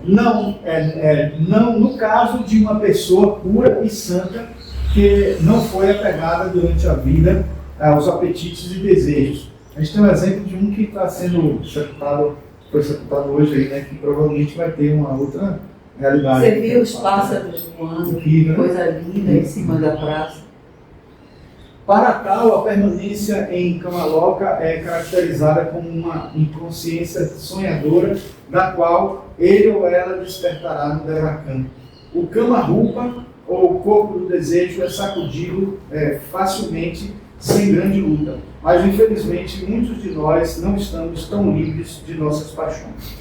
S3: não no caso de uma pessoa pura e santa que não foi apegada durante a vida aos apetites e desejos. A gente tem um exemplo de um que está sendo sepultado, foi sepultado hoje aí, né, que provavelmente vai ter uma outra realidade.
S1: Você viu os pássaros voando, que coisa linda em cima da praça.
S3: Para tal, a permanência em Kamaloka é caracterizada como uma inconsciência sonhadora, da qual ele ou ela despertará no Devachan. O Kamarupa, ou corpo do desejo, é sacudido facilmente, sem grande luta. Mas, infelizmente, muitos de nós não estamos tão livres de nossas paixões.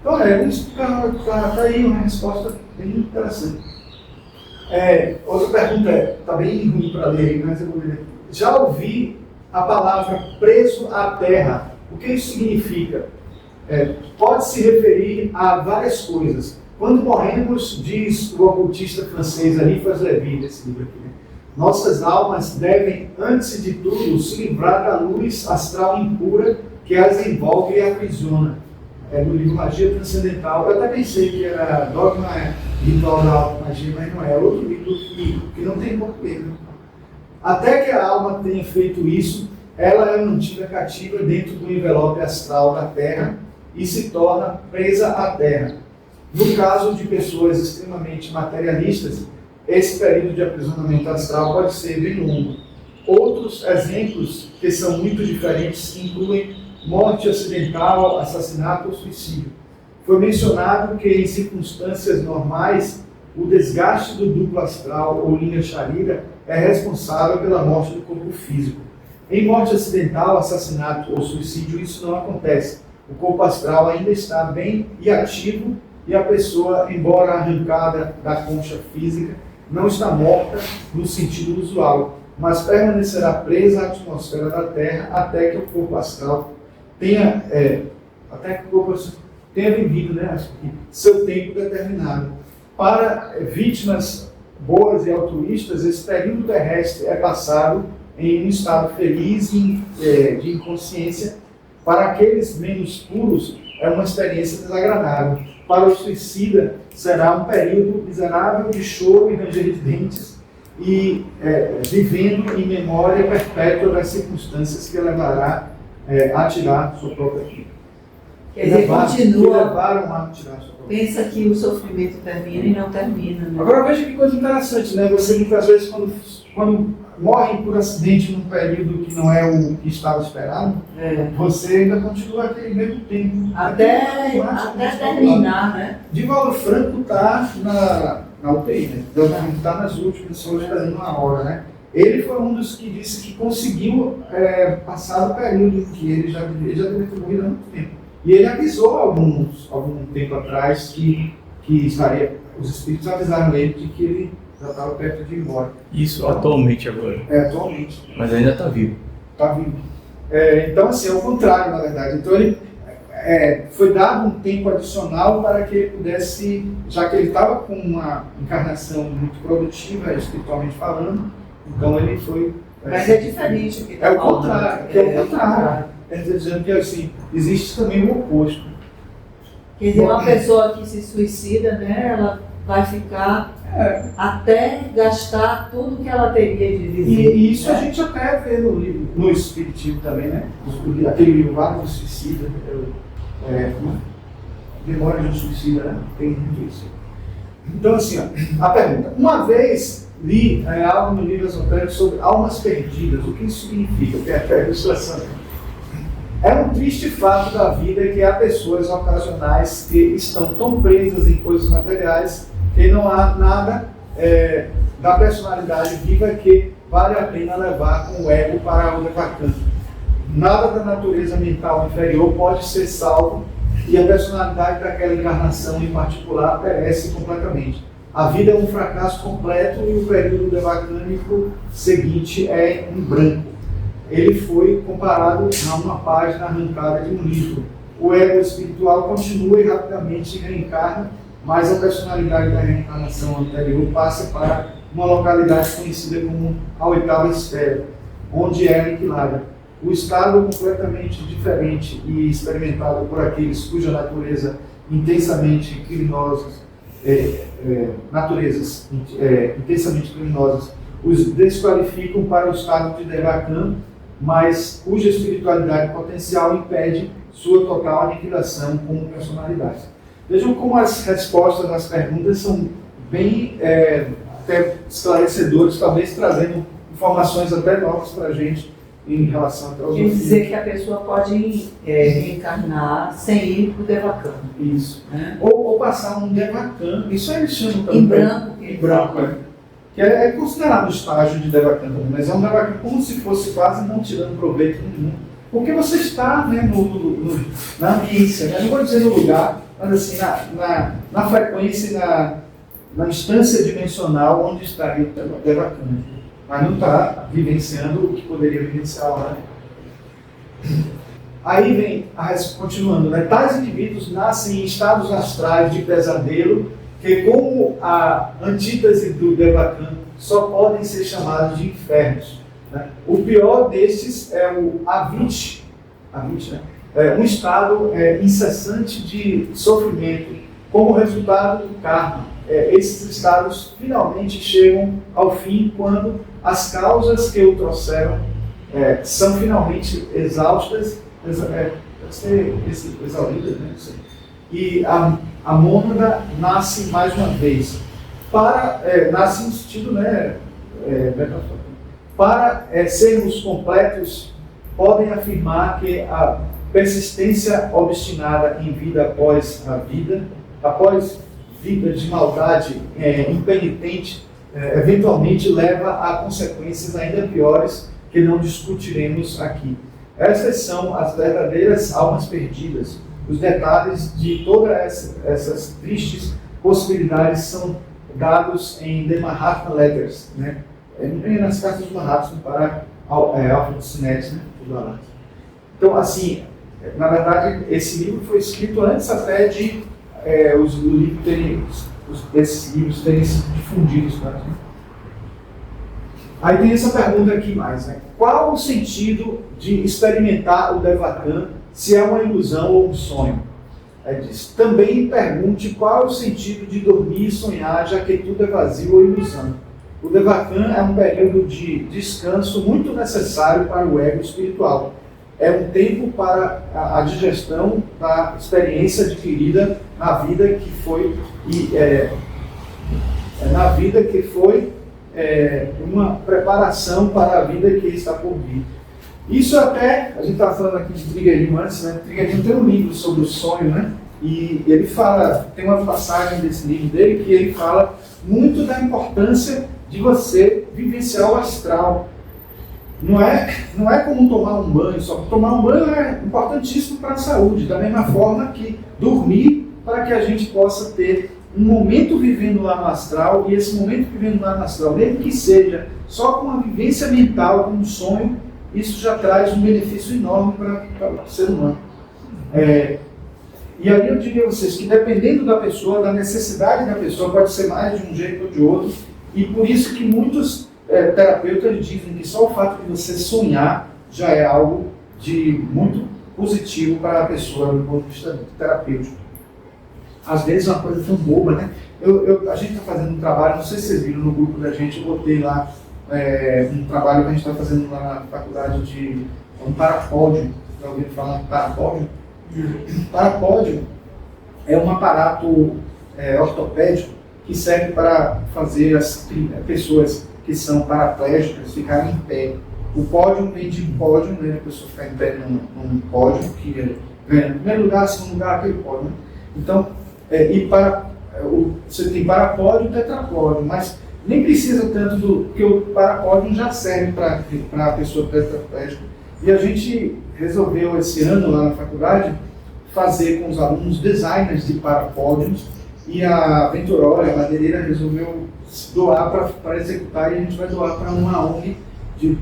S3: Então, tá aí uma resposta bem interessante. Outra pergunta está bem ruim para ler, mas eu vou ler. Já ouvi a palavra preso à terra. O que isso significa? Pode se referir a várias coisas. Quando morremos, diz o ocultista francês Eliphas Lévy, desse livro aqui, né? Nossas almas devem, antes de tudo, se livrar da luz astral impura que as envolve e aprisiona. No livro Magia Transcendental, eu até pensei que era Dogma Ritual da Alta Magia, mas não é. Outro livro que não tem em português. Né? Até que a alma tenha feito isso, ela é mantida cativa dentro do envelope astral da Terra e se torna presa à Terra. No caso de pessoas extremamente materialistas, esse período de aprisionamento astral pode ser bem longo. Outros exemplos que são muito diferentes incluem morte acidental, assassinato ou suicídio. Foi mencionado que em circunstâncias normais, o desgaste do duplo astral ou linha sharira é responsável pela morte do corpo físico. Em morte acidental, assassinato ou suicídio, isso não acontece. O corpo astral ainda está bem e ativo e a pessoa, embora arrancada da concha física, não está morta no sentido usual, mas permanecerá presa à atmosfera da Terra até que o corpo astral tenha vivido, né, seu tempo determinado. Para vítimas boas e altruístas, esse período terrestre é passado em um estado feliz e de inconsciência. Para aqueles menos puros, é uma experiência desagradável. Para o suicida, será um período miserável de choro e ranger de dentes e vivendo em memória perpétua das circunstâncias que levará a tirar sua própria vida.
S1: Quer dizer, continua.
S3: Levaram a tirar sua própria vida.
S1: Pensa que o sofrimento termina e não termina. Né?
S3: Agora veja que coisa interessante, né? Você muitas vezes, quando morre por acidente num período que não é o que estava esperado, você ainda continua aquele mesmo tempo.
S1: Até terminar, né?
S3: Divaldo Franco está na UTI, né? Está nas últimas, só esperando uma hora, né? Ele foi um dos que disse que conseguiu passar o período em que ele já devia ter morrido há muito tempo. E ele avisou algum tempo atrás que os espíritos avisaram ele de que ele já estava perto de ir embora.
S5: Isso atualmente agora.
S3: Atualmente.
S5: Mas ainda está vivo.
S3: Está vivo. Então, assim, é o contrário, na verdade. Então, ele foi dado um tempo adicional para que ele pudesse, já que ele estava com uma encarnação muito produtiva, espiritualmente falando, então ele foi...
S1: Mas é diferente o que está
S3: falando. É o contrário. Ele está dizendo que, assim, existe também o oposto.
S1: Quer dizer, uma pessoa que se suicida, né, ela vai ficar até gastar tudo que ela teria de viver.
S3: E isso a gente até vê no Espiritismo também, né? Aquele livro lá do Suicida, Memória de um Suicida, né? Tem isso. Então, assim, a pergunta. Uma vez li algo no livro esotérico sobre almas perdidas. O que isso significa? Que é a ilustração. É um triste fato da vida que há pessoas ocasionais que estão tão presas em coisas materiais que não há nada da personalidade viva que vale a pena levar com o ego para o Devachan. Nada da natureza mental inferior pode ser salvo e a personalidade daquela encarnação em particular perece completamente. A vida é um fracasso completo e o período devacânico seguinte é em branco. Ele foi comparado a uma página arrancada de um livro. O ego espiritual continua e rapidamente reencarna mas a personalidade da reencarnação anterior passa para uma localidade conhecida como a oitava esfera, onde é aniquilada. O estado completamente diferente e experimentado por aqueles cuja natureza intensamente criminosas, intensamente criminosas, os desqualificam para o estado de Devakan, mas cuja espiritualidade potencial impede sua total aniquilação como personalidade. Vejam como as respostas às perguntas são bem até esclarecedoras, talvez trazendo informações até novas para a gente em relação à
S1: Quer
S3: filosofia.
S1: dizer que a pessoa pode reencarnar sem ir para o Devakan.
S3: Isso.
S1: Né?
S3: Ou passar um Devakan, isso aí eles chamam também.
S1: Em branco.
S3: Em branco, que é considerado o estágio de Devakan também, mas é um Devakan como se fosse quase não tirando proveito nenhum. Porque você está, né, na ambiência, né? Não vou dizer no lugar, mas assim, na frequência, na instância dimensional onde estaria o Devakan. Mas não está vivenciando o que poderia vivenciar lá. Aí vem, continuando, né? Tais indivíduos nascem em estados astrais de pesadelo, que como a antítese do Devakan, só podem ser chamados de infernos. Né? O pior destes é o Avit, né? Um estado incessante de sofrimento, como resultado do karma. Esses estados finalmente chegam ao fim quando as causas que o trouxeram são finalmente exaustas, exauridas, né? E a mônada nasce mais uma vez. Nasce no sentido, né, para sermos completos, podem afirmar que a persistência obstinada em vida após vida de maldade impenitente, eventualmente leva a consequências ainda piores que não discutiremos aqui. Essas são as verdadeiras almas perdidas. Os detalhes de todas essas tristes possibilidades são dados em The Mahatma Letters, né? Nas cartas do Mahatma para Alfred Sinetti, né? Então, assim, na verdade, esse livro foi escrito antes até de esses livros terem sido difundidos. Né? Aí tem essa pergunta aqui mais, né? Qual o sentido de experimentar o Devakan, se é uma ilusão ou um sonho? Diz, também pergunte qual é o sentido de dormir e sonhar, já que tudo é vazio ou ilusão. O Devakan é um período de descanso muito necessário para o ego espiritual. É um tempo para a digestão da experiência adquirida na vida que foi uma preparação para a vida que está por vir. Isso até, a gente estava falando aqui de Trigueirinho antes, né? Trigueirinho tem um livro sobre o sonho, né? E ele fala, tem uma passagem desse livro dele que ele fala muito da importância de você vivenciar o astral. Não é como tomar um banho, só tomar um banho é importantíssimo para a saúde, da mesma forma que dormir, para que a gente possa ter um momento vivendo lá no astral, e esse momento vivendo lá no astral, mesmo que seja só com uma vivência mental, com um sonho, isso já traz um benefício enorme para o ser humano. E aí eu diria a vocês que dependendo da pessoa, da necessidade da pessoa, pode ser mais de um jeito ou de outro, e por isso que muitos terapeutas dizem que só o fato de você sonhar já é algo de muito positivo para a pessoa do ponto de vista terapêutico. Às vezes é uma coisa tão boba, né? A gente está fazendo um trabalho, não sei se vocês viram no grupo da gente, eu botei lá um trabalho que a gente está fazendo lá na faculdade de um parapódio. Já ouviram falar de parapódio? Parapódio é um aparato ortopédico que serve para fazer as pessoas que são paraplégicas ficarem em pé. O pódio vem de pódio, né? A pessoa ficar em pé num pódio, que ganha em primeiro lugar, segundo lugar, aquele pódio. Né? Então, você tem parapódio e tetrapódio, mas nem precisa tanto porque o parapódio já serve para a pessoa tetraplégica. E a gente resolveu esse ano lá na faculdade fazer com os alunos designers de parapódios, e a Venturoli, a madeireira, resolveu doar para executar, e a gente vai doar para uma ONG de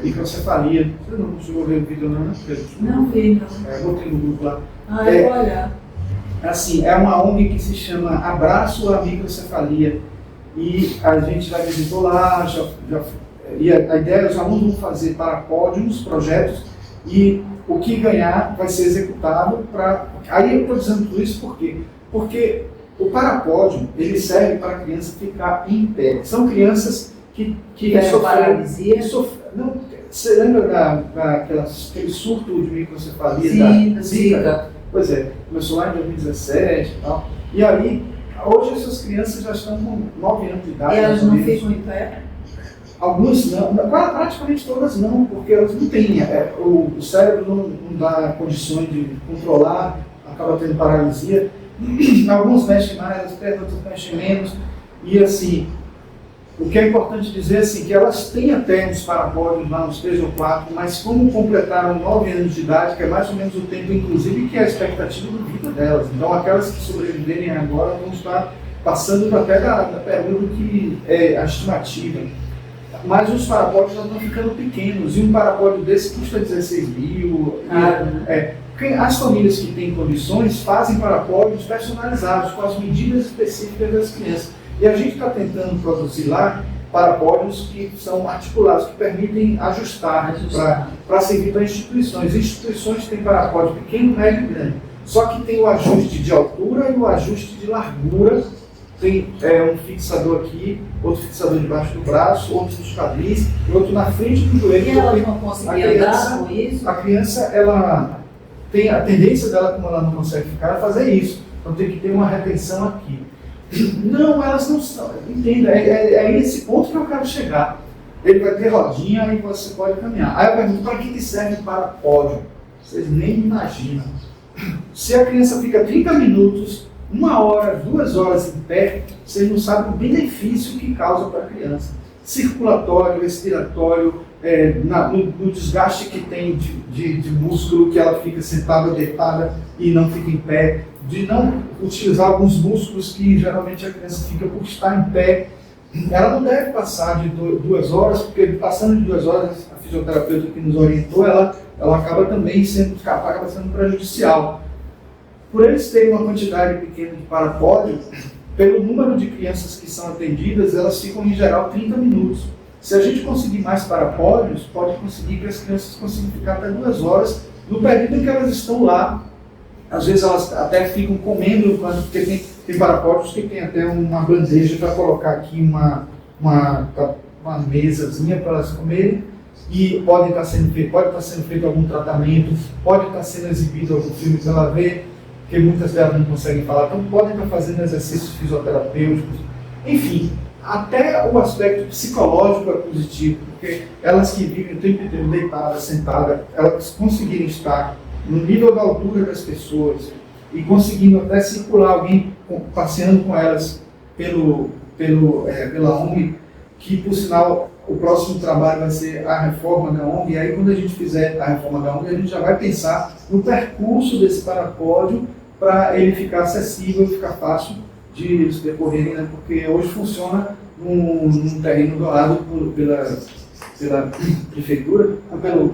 S3: microcefalia. Você não chegou a ver o vídeo não, né?
S1: Não vi, não.
S3: Botei no grupo lá.
S1: Eu vou olhar.
S3: assim, é uma ONG que se chama Abraço à Microcefalia, e a gente já visitou lá, e a ideia é os alunos vão fazer para pódios, projetos, e o que ganhar vai ser executado para... Aí eu estou dizendo tudo isso por quê? Porque o parapódio, ele serve para a criança ficar em pé. São crianças que sofreram... Não, você lembra daquele surto de microcefalia?
S1: Sim,
S3: da Zika? Pois é, começou lá em 2017 e tal. E aí, hoje essas crianças já estão com 9 anos de idade.
S1: E elas não ficam em pé?
S3: Algumas não, praticamente todas não, porque elas não têm, o cérebro não dá condições de controlar, acaba tendo paralisia. Alguns mexem mais, as pernas outras mexem menos. E assim, o que é importante dizer assim, que elas têm até uns parapódios lá, uns 3 ou 4, mas como completaram 9 anos de idade, que é mais ou menos o tempo, inclusive, que é a expectativa de vida delas. Então, aquelas que sobreviverem agora vão estar passando até da pergunta que é a estimativa. Mas os parapódios já estão ficando pequenos, e um parapódio desse custa 16 mil. As famílias que têm condições fazem parapódios personalizados, com as medidas específicas das crianças. E a gente está tentando produzir lá parapódios que são articulados, que permitem ajustar. Para servir para instituições. Instituições têm parapódio pequeno, médio e grande. Só que tem o ajuste de altura e o ajuste de largura. Tem um fixador aqui, outro fixador debaixo do braço, outro nos quadris, e outro na frente do joelho.
S1: E elas vão conseguir andar com isso?
S3: A criança, ela tem a tendência dela, como ela não consegue ficar, é fazer isso. Então tem que ter uma retenção aqui. Não, elas não são. Entenda, é esse ponto que eu quero chegar. Ele vai ter rodinha e você pode caminhar. Aí eu pergunto, para que serve parapódio? Vocês nem imaginam. Se a criança fica 30 minutos, 1 hora, 2 horas em pé, vocês não sabem o benefício que causa para a criança. Circulatório, respiratório, no desgaste que tem de músculo, que ela fica sentada, deitada e não fica em pé, de não utilizar alguns músculos que geralmente a criança fica por estar em pé. Ela não deve passar de 2 horas, porque passando de 2 horas, a fisioterapeuta que nos orientou, ela acaba também sendo prejudicial. Por eles terem uma quantidade pequena de parapódio, pelo número de crianças que são atendidas, elas ficam em geral 30 minutos. Se a gente conseguir mais parapódios, pode conseguir que as crianças consigam ficar até 2 horas, no período em que elas estão lá. Às vezes elas até ficam comendo, porque tem parapódios que tem até uma bandeja para colocar aqui uma mesazinha para elas comerem, e pode estar sendo feito algum tratamento, pode estar sendo exibido algum filme para ela ver, porque muitas delas não conseguem falar, então podem estar fazendo exercícios fisioterapêuticos, enfim, até o aspecto psicológico é positivo, porque elas que vivem o tempo inteiro deitadas, sentadas, elas conseguirem estar no nível da altura das pessoas e conseguindo até circular alguém passeando com elas pela ONG, que por sinal o próximo trabalho vai ser a reforma da ONG, e aí quando a gente fizer a reforma da ONG, a gente já vai pensar no percurso desse parapódio para ele ficar acessível e ficar fácil de eles percorrerem, né? Porque hoje funciona num terreno doado pela prefeitura, pelo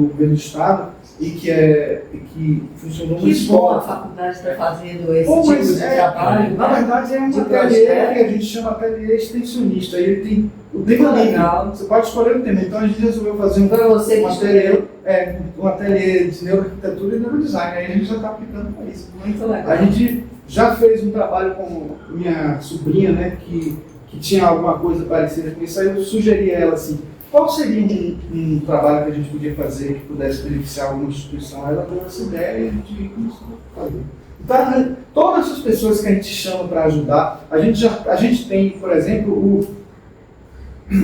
S3: governo do estado, e que funcionou muito
S1: bom. Que bom a faculdade está fazendo esse tipo de trabalho.
S3: Na verdade é um ateliê que a gente chama ateliê extensionista, e ele tem o tema legal, você pode escolher o tema. Então a gente resolveu fazer um ateliê de neuroarquitetura e neurodesign, aí a gente já está aplicando para isso.
S1: Muito legal.
S3: A gente já fez um trabalho com minha sobrinha, né, que tinha alguma coisa parecida com isso, aí eu sugeri a ela assim, qual seria um trabalho que a gente podia fazer que pudesse beneficiar alguma instituição? Ela deu essa ideia e a gente começou a fazer. Então, todas as pessoas que a gente chama para ajudar, a gente tem, por exemplo,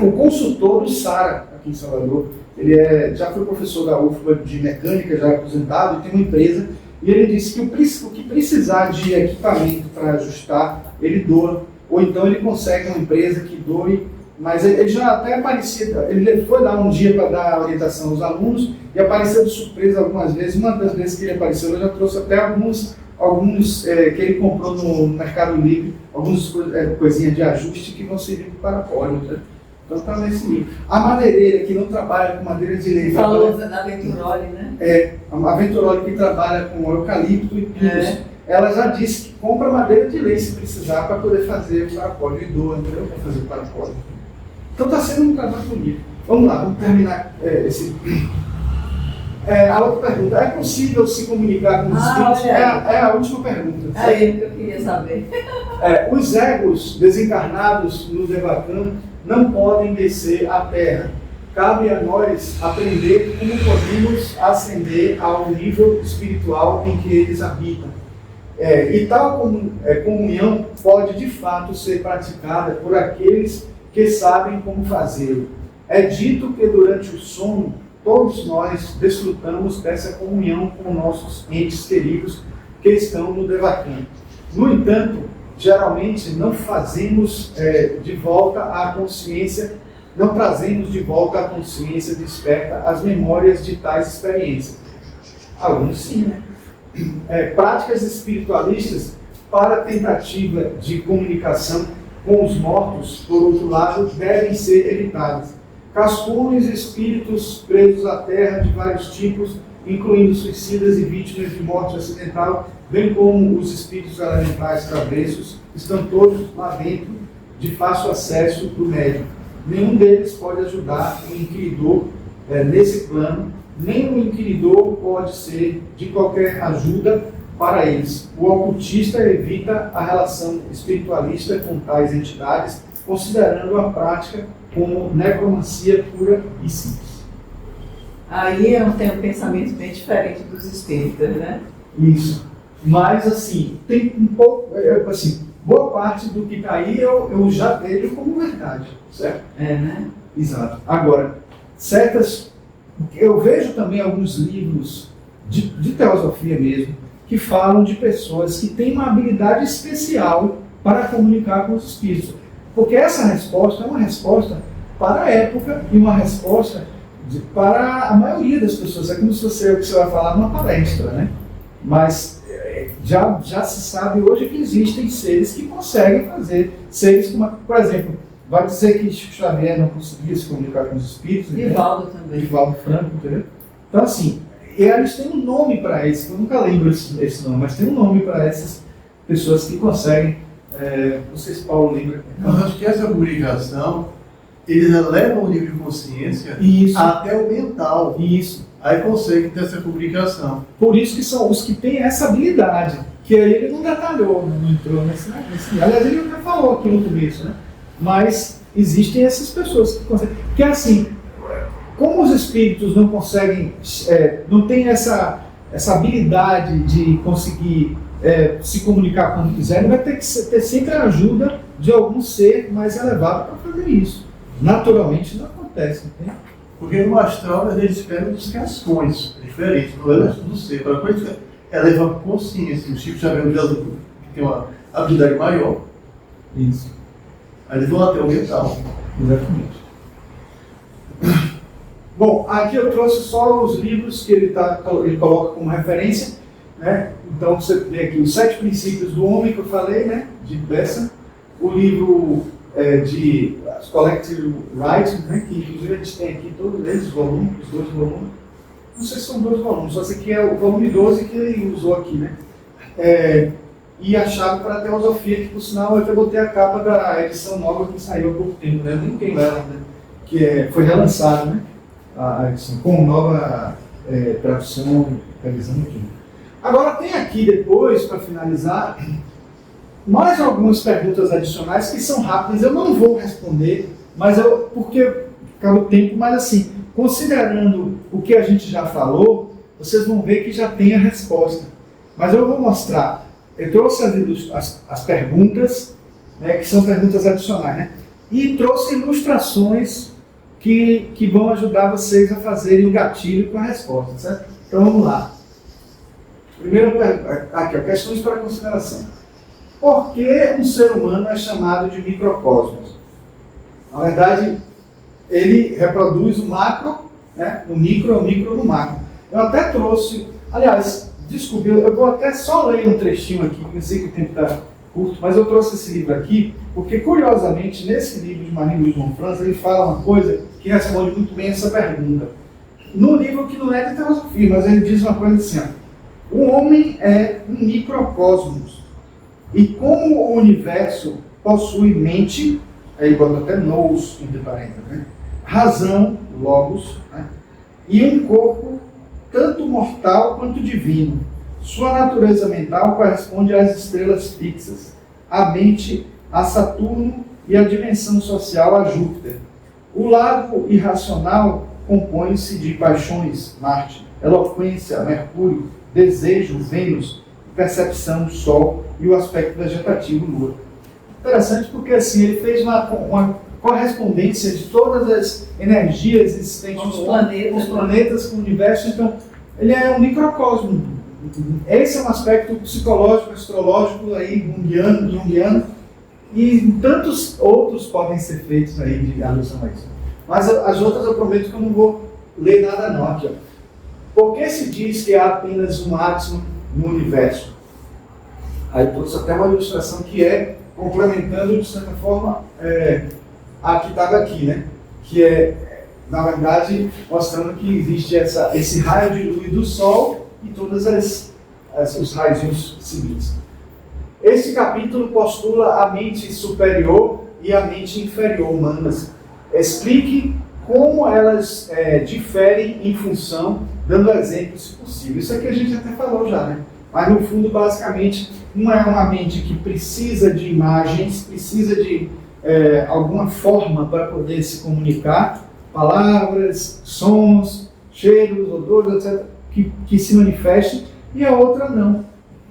S3: o consultor do SARA, aqui em Salvador. Ele já foi professor da UFBA de mecânica, já aposentado, e tem uma empresa, e ele disse que o que precisar de equipamento para ajustar, ele doa, ou então ele consegue uma empresa que doe. Mas ele já até aparecia, ele foi lá um dia para dar orientação aos alunos e apareceu de surpresa algumas vezes. Uma das vezes que ele apareceu, ele já trouxe até alguns que ele comprou no Mercado Livre, algumas coisinhas de ajuste que vão servir para parapódio. Né? Então está nesse nível. A madeireira que não trabalha com madeira de lei. Falou da Venturoli, né? A Venturoli que trabalha com eucalipto e pinos. ela já disse que compra madeira de lei se precisar para poder fazer o parapólio e doa, entendeu? Para fazer o parapólio. Então está sendo um trabalho bonito. Vamos lá, vamos terminar esse. A outra pergunta, é possível se comunicar com os espíritos? É a última pergunta.
S1: É ele que eu queria saber.
S3: Os egos desencarnados no Devachan não podem descer à Terra. Cabe a nós aprender como podemos ascender ao nível espiritual em que eles habitam. E tal comunhão pode de fato ser praticada por aqueles que sabem como fazê-lo. É dito que durante o sono todos nós desfrutamos dessa comunhão com nossos entes queridos que estão no Devachan. No entanto, geralmente não fazemos de volta à consciência, não trazemos de volta à consciência desperta as memórias de tais experiências. Alguns sim, né? Práticas espiritualistas para a tentativa de comunicação com os mortos, por outro lado, devem ser evitadas. Cascudos espíritos presos à terra de vários tipos, incluindo suicidas e vítimas de morte acidental, bem como os espíritos elementais travessos, estão todos lá dentro de fácil acesso do médium. Nenhum deles pode ajudar o inquiridor nesse plano, nem o inquiridor pode ser de qualquer ajuda para eles. O ocultista evita a relação espiritualista com tais entidades, considerando a prática como necromancia pura e simples.
S1: Aí eu tenho um pensamento bem diferente dos espíritas, né?
S3: Isso. Mas, assim, tem um pouco, assim, boa parte do que está aí eu já vejo como verdade, certo?
S1: Né?
S3: Exato. Agora, eu vejo também alguns livros de teosofia mesmo, que falam de pessoas que têm uma habilidade especial para comunicar com os espíritos. Porque essa resposta é uma resposta para a época e uma resposta para a maioria das pessoas. É como se você vai falar numa palestra, né? Mas já se sabe hoje que existem seres que conseguem fazer. Seres como, por exemplo, vai dizer que Chico Xavier não conseguia se comunicar com os espíritos.
S1: Divaldo também.
S3: Divaldo Franco, entendeu? Então, assim, eles têm um nome para isso. Eu nunca lembro esse nome, mas tem um nome para essas pessoas que conseguem. Não sei se Paulo lembra.
S4: Eu acho que essa comunicação, eles levam o nível de consciência até o mental.
S3: Isso.
S4: Aí conseguem ter essa comunicação.
S3: Por isso que são os que têm essa habilidade, que aí ele não detalhou, não entrou nesse. Aliás, ele até falou aqui no começo, né? Mas existem essas pessoas que conseguem. Porque assim, como os espíritos não conseguem, não têm essa habilidade de conseguir se comunicar quando quiser, ele vai ter que ter sempre a ajuda de algum ser mais elevado para fazer isso. Naturalmente não acontece, entende?
S4: Porque no astral eles pegam discussões diferentes, não é do ser. Para coisa eleva a consciência. O Chico Xavier que tem uma habilidade maior.
S3: Isso.
S4: Aí eles vão até o mental.
S3: Exatamente. Bom, aqui eu trouxe só os livros que ele coloca como referência, né? Então você vê aqui os 7 princípios do homem que eu falei, né? De Bessa, o livro de Collective Writing, né? Que inclusive a gente tem aqui todos eles, os 2 volumes. Não sei se são 2 volumes, só sei que é o volume 12 que ele usou aqui, né? E a chave para a teosofia, que por sinal eu botei a capa da edição nova que saiu há pouco tempo, né? Eu nem tenho ela, né? Que foi relançada, né? A edição, com nova tradução, revisão aqui. Agora tem aqui depois, para finalizar, mais algumas perguntas adicionais que são rápidas. Eu não vou responder, mas porque acaba o tempo, mas assim, considerando o que a gente já falou, vocês vão ver que já tem a resposta. Mas eu vou mostrar. Eu trouxe as perguntas, né, que são perguntas adicionais, né? E trouxe ilustrações que vão ajudar vocês a fazerem o gatilho com a resposta, certo? Então vamos lá. Primeira pergunta, aqui, questões para consideração. Por que um ser humano é chamado de microcosmos? Na verdade, ele reproduz o macro, né? O micro no macro. Eu até trouxe, aliás, desculpe, eu vou até só ler um trechinho aqui, porque eu sei que o tempo está curto, mas eu trouxe esse livro aqui, porque curiosamente, nesse livro de Marie Louise Monfrance, ele fala uma coisa que responde muito bem essa pergunta. No livro que não é de teosofia, mas ele diz uma coisa assim, ó, O homem é um microcosmos. E como o universo possui mente, aí bota até nous entre parênteses, né? Razão, logos, né? E um corpo tanto mortal quanto divino. Sua natureza mental corresponde às estrelas fixas, a mente a Saturno e a dimensão social a Júpiter. O lado irracional compõe-se de paixões, Marte, eloquência, Mercúrio, desejo, Vênus, percepção, Sol e o aspecto vegetativo, Lua. Interessante porque assim, ele fez uma correspondência de todas as energias existentes
S1: Os
S3: no
S1: planetas,
S3: com os planetas, com o universo. Então, ele é um microcosmo. Esse é um aspecto psicológico, astrológico, aí, junguiano, e tantos outros podem ser feitos aí de alusão a isso. Mas as outras eu prometo que eu não vou ler nada não aqui. Ó. Por que se diz que há apenas um átomo no universo? Aí trouxe até uma ilustração que é complementando, de certa forma, a que estava aqui, né? Que é, na verdade, mostrando que existe esse raio de luz do Sol e todos os raios seguintes. Esse capítulo postula a mente superior e a mente inferior humanas. Explique como elas diferem em função, dando exemplos se possível. Isso aqui a gente até falou já, né? Mas no fundo, basicamente, uma é uma mente que precisa de imagens, precisa de alguma forma para poder se comunicar, palavras, sons, cheiros, odores, etc., que se manifestem, e a outra não.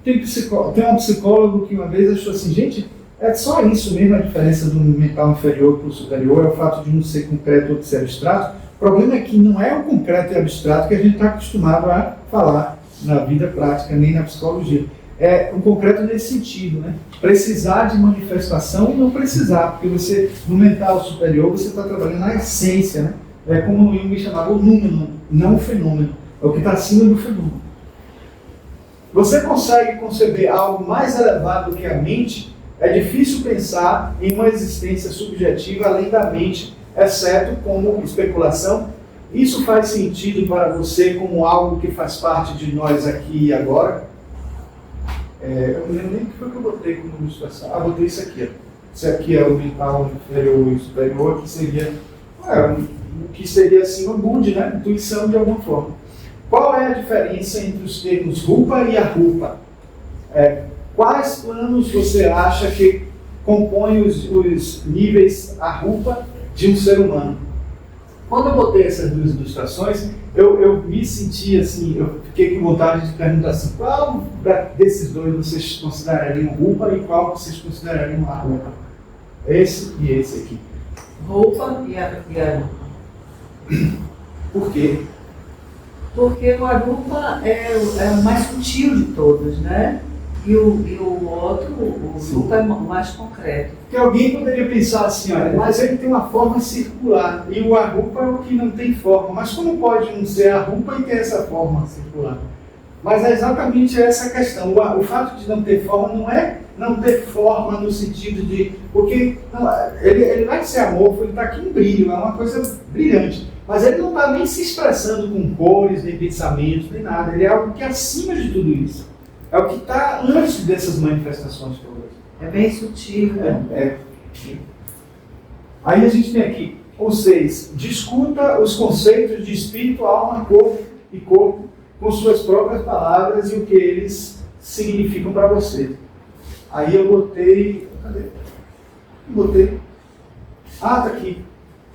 S3: Tem um psicólogo que uma vez achou assim, gente, é só isso mesmo a diferença do mental inferior para o superior, é o fato de um ser concreto e outro ser abstrato. O problema é que não é o concreto e abstrato que a gente está acostumado a falar na vida prática, nem na psicologia. É o concreto nesse sentido, né? Precisar de manifestação e não precisar, porque você, no mental superior, você está trabalhando na essência, né? É como o Jung chamava o número, não o fenômeno. É o que está acima do fenômeno. Você consegue conceber algo mais elevado que a mente? É difícil pensar em uma existência subjetiva além da mente, exceto como especulação. Isso faz sentido para você como algo que faz parte de nós aqui e agora? Eu não lembro nem o que foi que eu botei como ilustração. Botei isso aqui. Ó. Isso aqui é o mental inferior e superior, que seria o que seria assim uma bud, né? Intuição de alguma forma. Qual é a diferença entre os termos rupa e arupa? Quais planos você acha que compõem os níveis arupa de um ser humano? Quando eu botei essas duas ilustrações, eu me senti assim, eu fiquei com vontade de perguntar assim, qual desses dois vocês considerariam rupa e qual vocês considerariam arupa? Esse e esse aqui.
S1: Rupa e arupa.
S3: Por quê?
S1: Porque o arupa é o mais sutil de todos, né? E o outro, o rupa é o mais concreto.
S3: Porque alguém poderia pensar assim, olha, mas ele tem uma forma circular, e o arupa é o que não tem forma. Mas como pode um ser arupa e ter essa forma circular? Mas é exatamente essa a questão. O fato de não ter forma não é não ter forma no sentido de... Porque ele vai ser amorfo, ele está aqui em brilho, é uma coisa brilhante. Mas ele não está nem se expressando com cores, nem pensamentos, nem nada. Ele é algo que é acima de tudo isso. É o que está antes dessas manifestações todas.
S1: É bem sutil, né?
S3: Aí a gente tem aqui, ou seja, discuta os conceitos de espírito, alma, corpo e corpo com suas próprias palavras e o que eles significam para você. Aí eu botei... Cadê? Tá aqui.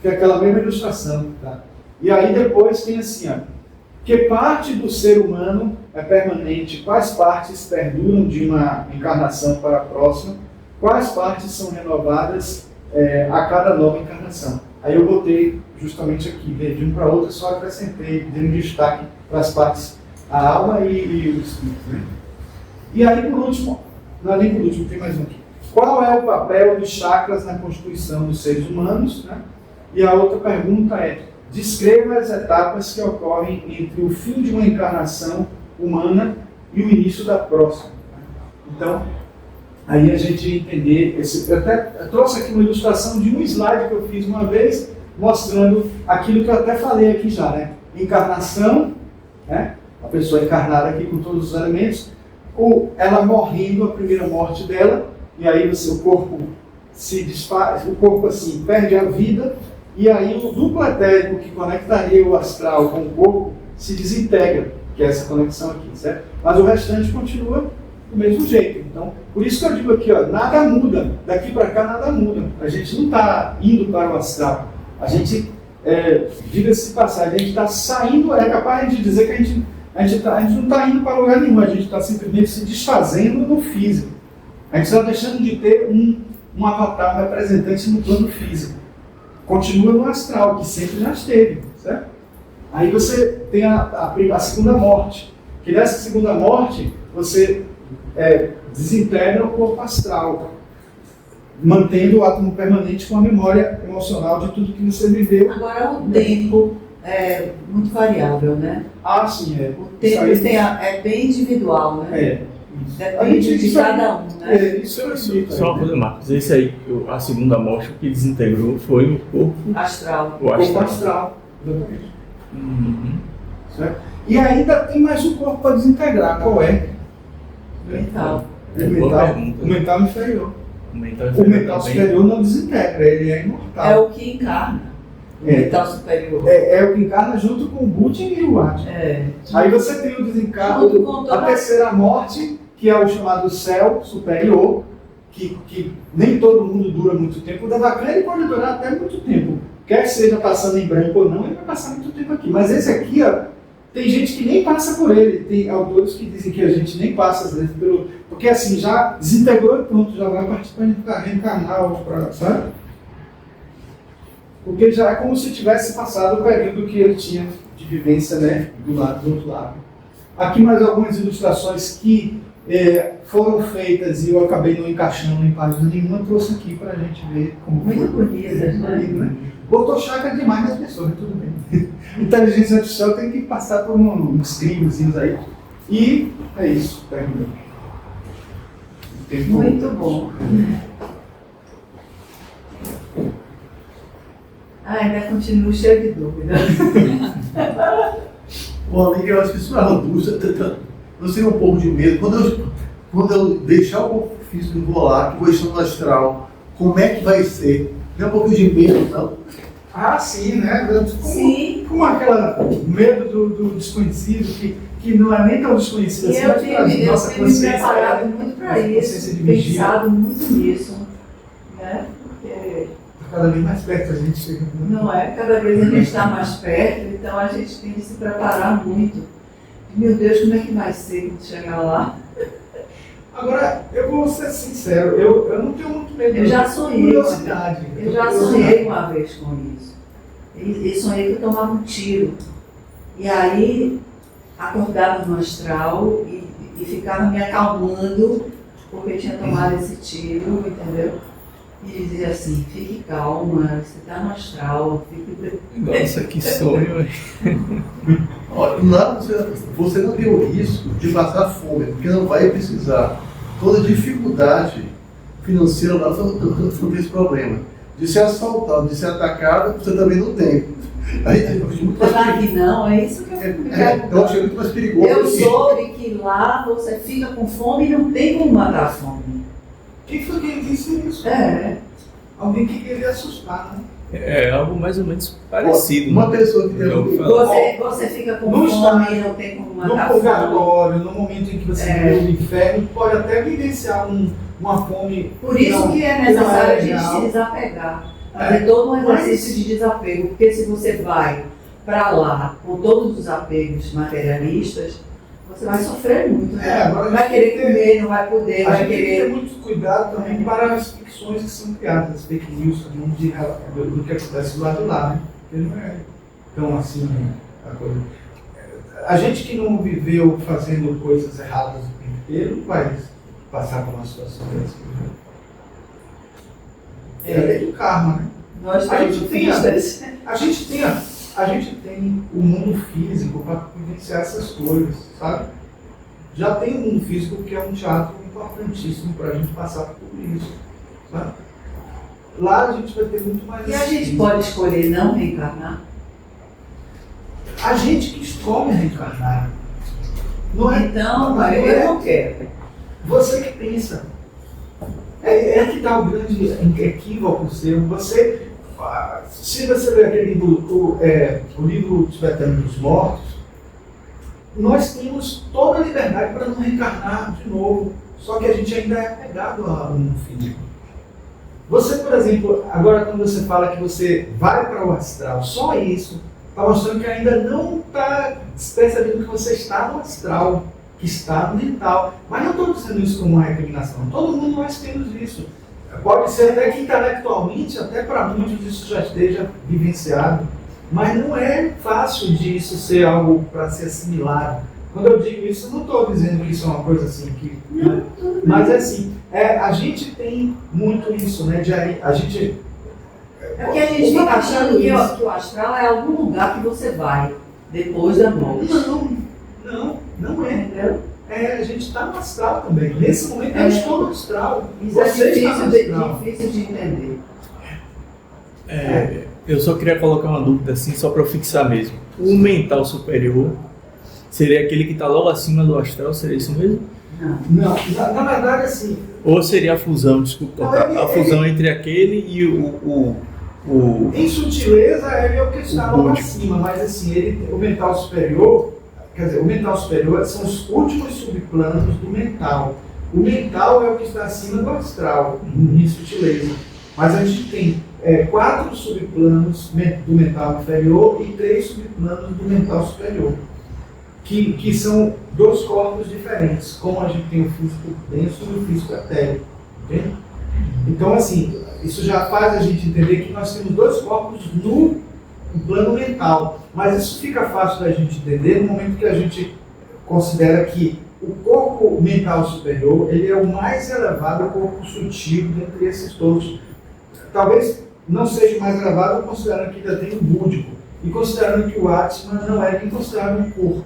S3: Que é aquela mesma ilustração. Tá? E aí depois tem assim, ó. Que parte do ser humano é permanente? Quais partes perduram de uma encarnação para a próxima? Quais partes são renovadas a cada nova encarnação? Aí eu botei justamente aqui, de um para outro, só acrescentei, dei um destaque para as partes, a alma e o espírito. Né? E aí, por último, não é nem por último, tem mais um aqui. Qual é o papel dos chakras na constituição dos seres humanos? Né? E a outra pergunta é: descreva as etapas que ocorrem entre o fim de uma encarnação humana e o início da próxima. Então, aí a gente entender... Eu trouxe aqui uma ilustração de um slide que eu fiz uma vez, mostrando aquilo que eu até falei aqui já, né? Encarnação, né? A pessoa encarnada aqui com todos os elementos, ela morrendo, a primeira morte dela, e aí o corpo se desfaz, o corpo assim perde a vida, e aí o duplo etérico que conectaria o astral com o corpo se desintegra, que é essa conexão aqui, certo? Mas o restante continua do mesmo jeito. Então, por isso que eu digo aqui, ó, nada muda, daqui para cá nada muda. A gente não está indo para o astral, a gente, diga-se de passagem, a gente está saindo, é capaz de dizer que a gente não está indo para lugar nenhum, a gente está simplesmente se desfazendo no físico. A gente está deixando de ter um avatar representante no plano físico. Continua no astral, que sempre já esteve, certo? Aí você tem a segunda morte, que nessa segunda morte você desintegra o corpo astral, mantendo o átomo permanente com a memória emocional de tudo que você viveu.
S1: Agora o tempo é muito variável, né?
S3: Ah, sim, é.
S1: O tempo é bem individual, né? Depende de cada um, né?
S3: Isso eu acredito.
S5: Só uma coisa, Marcos, esse aí, a segunda morte, o que desintegrou foi o corpo
S1: Astral.
S5: o astral.
S3: Corpo astral, exatamente.
S5: Uhum.
S3: Certo? E ainda tem mais um corpo para desintegrar, qual é?
S1: Mental.
S5: Boa pergunta.
S3: O mental inferior.
S5: O mental
S3: O mental superior não desintegra, ele é imortal.
S1: É o que encarna. O mental superior.
S3: É o que encarna junto com o Bhutan e o Atma. Aí você tem o desencarno, a terceira morte, que é o chamado céu superior, que nem todo mundo dura muito tempo. O Devakan ele pode durar até muito tempo. Quer seja passando em branco ou não, ele vai passar muito tempo aqui. Mas esse aqui, ó, tem gente que nem passa por ele. Tem autores que dizem que a gente nem passa, às vezes, porque assim, já desintegrou e pronto, já vai participar de reencarnar, sabe? Porque já é como se tivesse passado o período que ele tinha de vivência, né, do outro lado. Aqui mais algumas ilustrações que foram feitas e eu acabei não encaixando em página nenhuma, trouxe aqui para a gente ver como
S1: muito
S3: foi.
S1: bonitas, né?
S3: Botou chakra demais nas pessoas, tudo bem. Inteligência artificial tem que passar por uns crimezinhos aí. E é isso, terminou.
S1: Muito bom. Ainda continuo cheio de dúvidas.
S4: Bom, ali eu acho que isso é uma dúvida. Eu tenho um pouco de medo. Quando eu deixar o corpo físico enrolar, que vou estar no astral, como é que vai ser? Não é um pouquinho de medo, não?
S3: Ah, sim, né?
S1: Sim.
S3: Com aquela medo do desconhecido, que não é nem tão desconhecido assim,
S1: eu tenho me preparado muito para isso, pensado muito nisso. Né? Porque
S3: cada vez mais perto a gente chega.
S1: Não é? Cada vez a gente está mais perto, então a gente tem que se preparar muito. Meu Deus, como é que vai ser quando chegar lá?
S3: Agora, eu vou ser sincero, eu não tenho muito medo.
S1: Eu já sonhei.
S3: Curiosidade.
S1: Eu já sonhei uma vez com isso. E sonhei que eu tomava um tiro. E aí, acordava no astral e ficava me acalmando porque eu tinha tomado esse tiro, entendeu? E dizia assim, fique calma, você está no astral, fique...
S5: Nossa, que sonho.
S4: Olha, lá você não tem o risco de passar fome, porque não vai precisar. Toda dificuldade financeira lá não tem esse problema. De ser assaltado, de ser atacado, você também não tem. Aí,
S1: Claro que não, é isso que eu me pergunto.
S4: Eu achei muito mais perigoso.
S1: Eu soube que lá você fica com fome e não tem como matar a fome.
S3: Quem foi que disse isso? Alguém que queria assustar, né?
S5: É algo mais ou menos parecido.
S4: Uma pessoa que
S5: tem
S1: Você fica com fome e não tem como matar a
S3: no
S1: fome.
S3: purgatório, no momento em que você vive no inferno, pode até vivenciar uma fome.
S1: Por isso que é necessário a gente se desapegar. Fazer todo um exercício de desapego. Porque se você vai para lá com todos os apegos materialistas, você vai sofrer muito. Né?
S3: Agora
S1: vai querer comer, não vai poder, vai
S3: tem que
S1: querer.
S3: ter muito cuidado também para as ficções que são criadas, as fake news também do que acontece do lado de lá, né? Porque não é tão assim a coisa. A gente que não viveu fazendo coisas erradas o tempo inteiro não vai passar por uma situação dessa. É a lei do karma, né?
S1: Nós
S3: A gente tem
S1: a
S3: a gente tem o mundo físico para vivenciar essas coisas, sabe? Já tem o mundo físico que é um teatro importantíssimo para a gente passar por tudo isso, sabe? Lá a gente vai ter muito mais...
S1: E a gente pode escolher não reencarnar?
S3: A gente que escolhe reencarnar.
S4: Não é?
S1: Então,
S4: Mas não
S1: eu
S4: é
S1: não quero.
S4: você que pensa. É que está o grande equívoco seu. Você, se você ler aquele livro, o livro Tibetano dos Mortos, nós temos toda a liberdade para não reencarnar de novo, só que a gente ainda é apegado a um físico. Você, por exemplo, agora quando você fala que você vai para o astral, só isso está mostrando que ainda não está percebendo que você está no astral, que está no mental. Mas não estou dizendo isso como uma recriminação. Todo mundo nós temos isso. Pode ser até que intelectualmente, até para muitos isso já esteja vivenciado. Mas não é fácil de isso ser algo para ser assimilado. Quando eu digo isso, eu não estou dizendo que isso é uma coisa assim que...
S1: Não,
S4: mas é assim, a gente tem muito isso, né? A gente...
S1: É porque a gente fica achando que o astral é algum lugar que você vai depois da morte.
S4: Não é.
S1: Entendeu?
S4: A gente está no astral também. Nesse momento eu estou no astral.
S1: Isso é
S4: Você está no astral.
S1: difícil de entender.
S5: Eu só queria colocar uma dúvida assim, só para eu fixar mesmo. O mental superior seria aquele que está logo acima do astral, seria isso mesmo?
S4: Não, na verdade assim...
S5: Ou seria a fusão, desculpa, a fusão entre aquele e o
S4: Em sutileza, ele é o que está logo
S5: búdico.
S4: acima, mas assim, o mental superior, quer dizer, o mental superior são os últimos subplanos do mental. O mental é o que está acima do astral, em sutileza. Mas a gente tem 4 subplanos do mental inferior e 3 subplanos do mental superior, que são 2 corpos diferentes, como a gente tem o físico denso e o físico etéreo. Entende? Então, assim, isso já faz a gente entender que nós temos 2 corpos no plano mental. Mas isso fica fácil da gente entender no momento que a gente considera que o corpo mental superior ele é o mais elevado, o corpo sutil dentre esses todos. Talvez não seja o mais elevado, considerando que ainda tem o búdico. E considerando que o Atman não é nem considerado um corpo.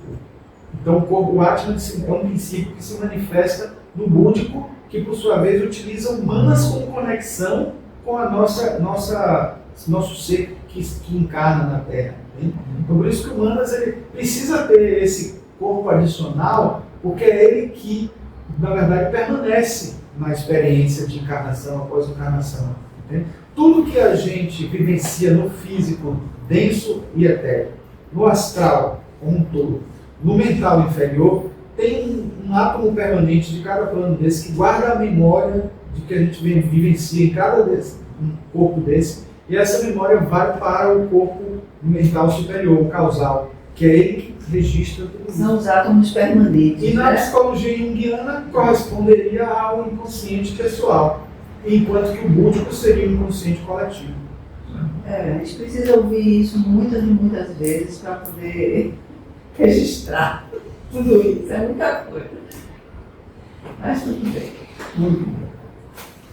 S4: Então, o Atman é um princípio que se manifesta no búdico, que por sua vez utiliza humanas como conexão com a nosso ser que encarna na Terra. Né? Então, por isso que o humanas ele precisa ter esse corpo adicional, porque é ele que, na verdade, permanece na experiência de encarnação após encarnação. Né? Tudo que a gente vivencia no físico, denso e etéreo, no astral, como um todo, no mental inferior, tem um átomo permanente de cada plano desse que guarda a memória de que a gente vivencia em cada um corpo desse, e essa memória vai para o corpo mental superior, o causal, que é ele que registra tudo isso.
S1: São os átomos permanentes.
S4: E na
S1: né?
S4: psicologia junguiana corresponderia ao inconsciente pessoal, enquanto que o búdico seria o inconsciente coletivo.
S1: A gente precisa ouvir isso muitas e muitas vezes para poder registrar tudo isso. É muita coisa. Mas tudo bem.
S2: Muito bom.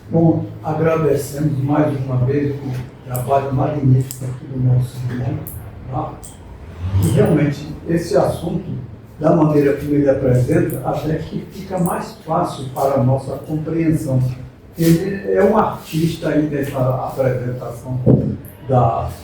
S2: Bom, agradecemos mais uma vez o trabalho magnífico aqui do nosso irmão. Tá? E realmente, esse assunto, da maneira como ele apresenta, até que fica mais fácil para a nossa compreensão. Ele é um artista aí dessa apresentação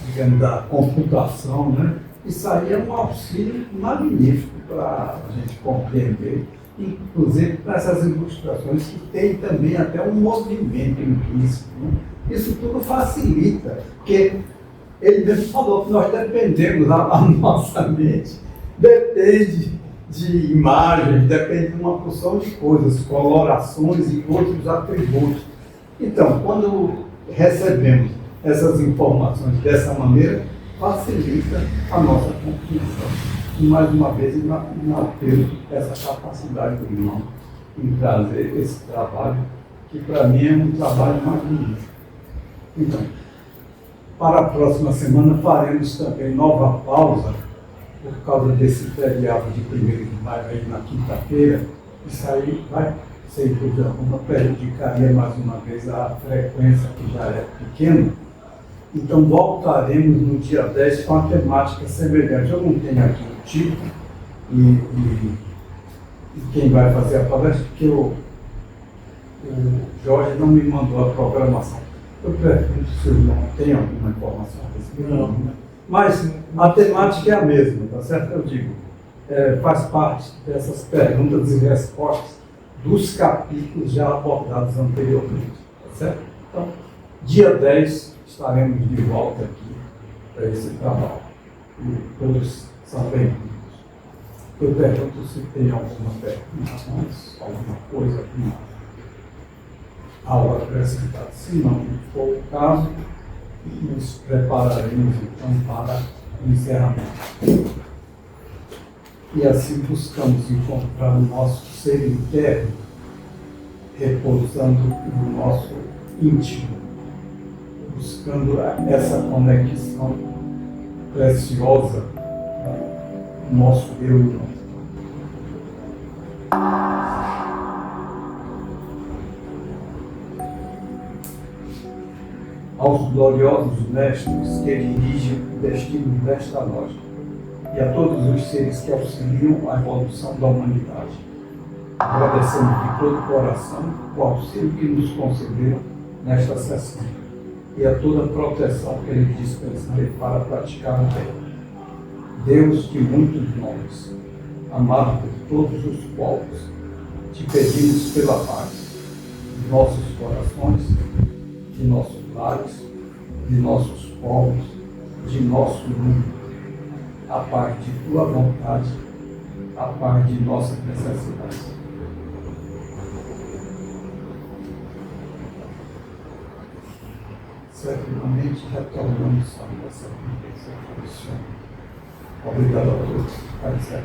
S2: digamos, da computação, né? Isso aí é um auxílio magnífico para a gente compreender, inclusive para essas ilustrações que tem também até um movimento implícito. Né? Isso tudo facilita, porque ele mesmo falou que nós dependemos, a nossa mente depende de imagens, depende de uma porção de coisas, colorações e outros atributos. Então, quando recebemos essas informações dessa maneira, facilita a nossa compreensão. E mais uma vez, apelo essa capacidade do irmão em trazer esse trabalho, que para mim é um trabalho magnífico. Então, para a próxima semana faremos também nova pausa, por causa desse feriado de 1º de maio aí na quinta-feira. Isso aí vai, sem dúvida alguma, prejudicaria mais uma vez a frequência que já é pequena. Então voltaremos no dia 10 com a temática semelhante. Eu não tenho aqui o título e quem vai fazer a palestra, porque o Jorge não me mandou a programação. Eu pergunto se o irmão tem alguma informação a respeito.
S5: Não.
S2: Mas a temática é a mesma, tá certo? Eu digo, faz parte dessas perguntas e respostas dos capítulos já abordados anteriormente. Tá certo? Então, dia 10 estaremos de volta aqui para esse trabalho. E todos são bem-vindos. Eu pergunto se tem alguma pergunta mais, alguma coisa, alguma algo a acrescentar. Se não for o caso, nos prepararemos então para o encerramento. E assim buscamos encontrar o nosso ser interno, repousando no nosso íntimo, buscando essa conexão preciosa com o nosso eu e nosso. Aos gloriosos mestres que dirigem o destino desta loja e a todos os seres que auxiliam a evolução da humanidade. Agradecemos de todo o coração o auxílio que nos concederam nesta sessão e a toda a proteção que eles dispensaram para praticar o bem. Deus de muitos nomes, amado por todos os povos, te pedimos pela paz de nossos corações, de nossos lares, de nossos povos, de nosso mundo, a paz de tua vontade, a paz de nossas necessidades. Certamente retornamos a nossa vida, essa condição. Obrigado a todos. Pai,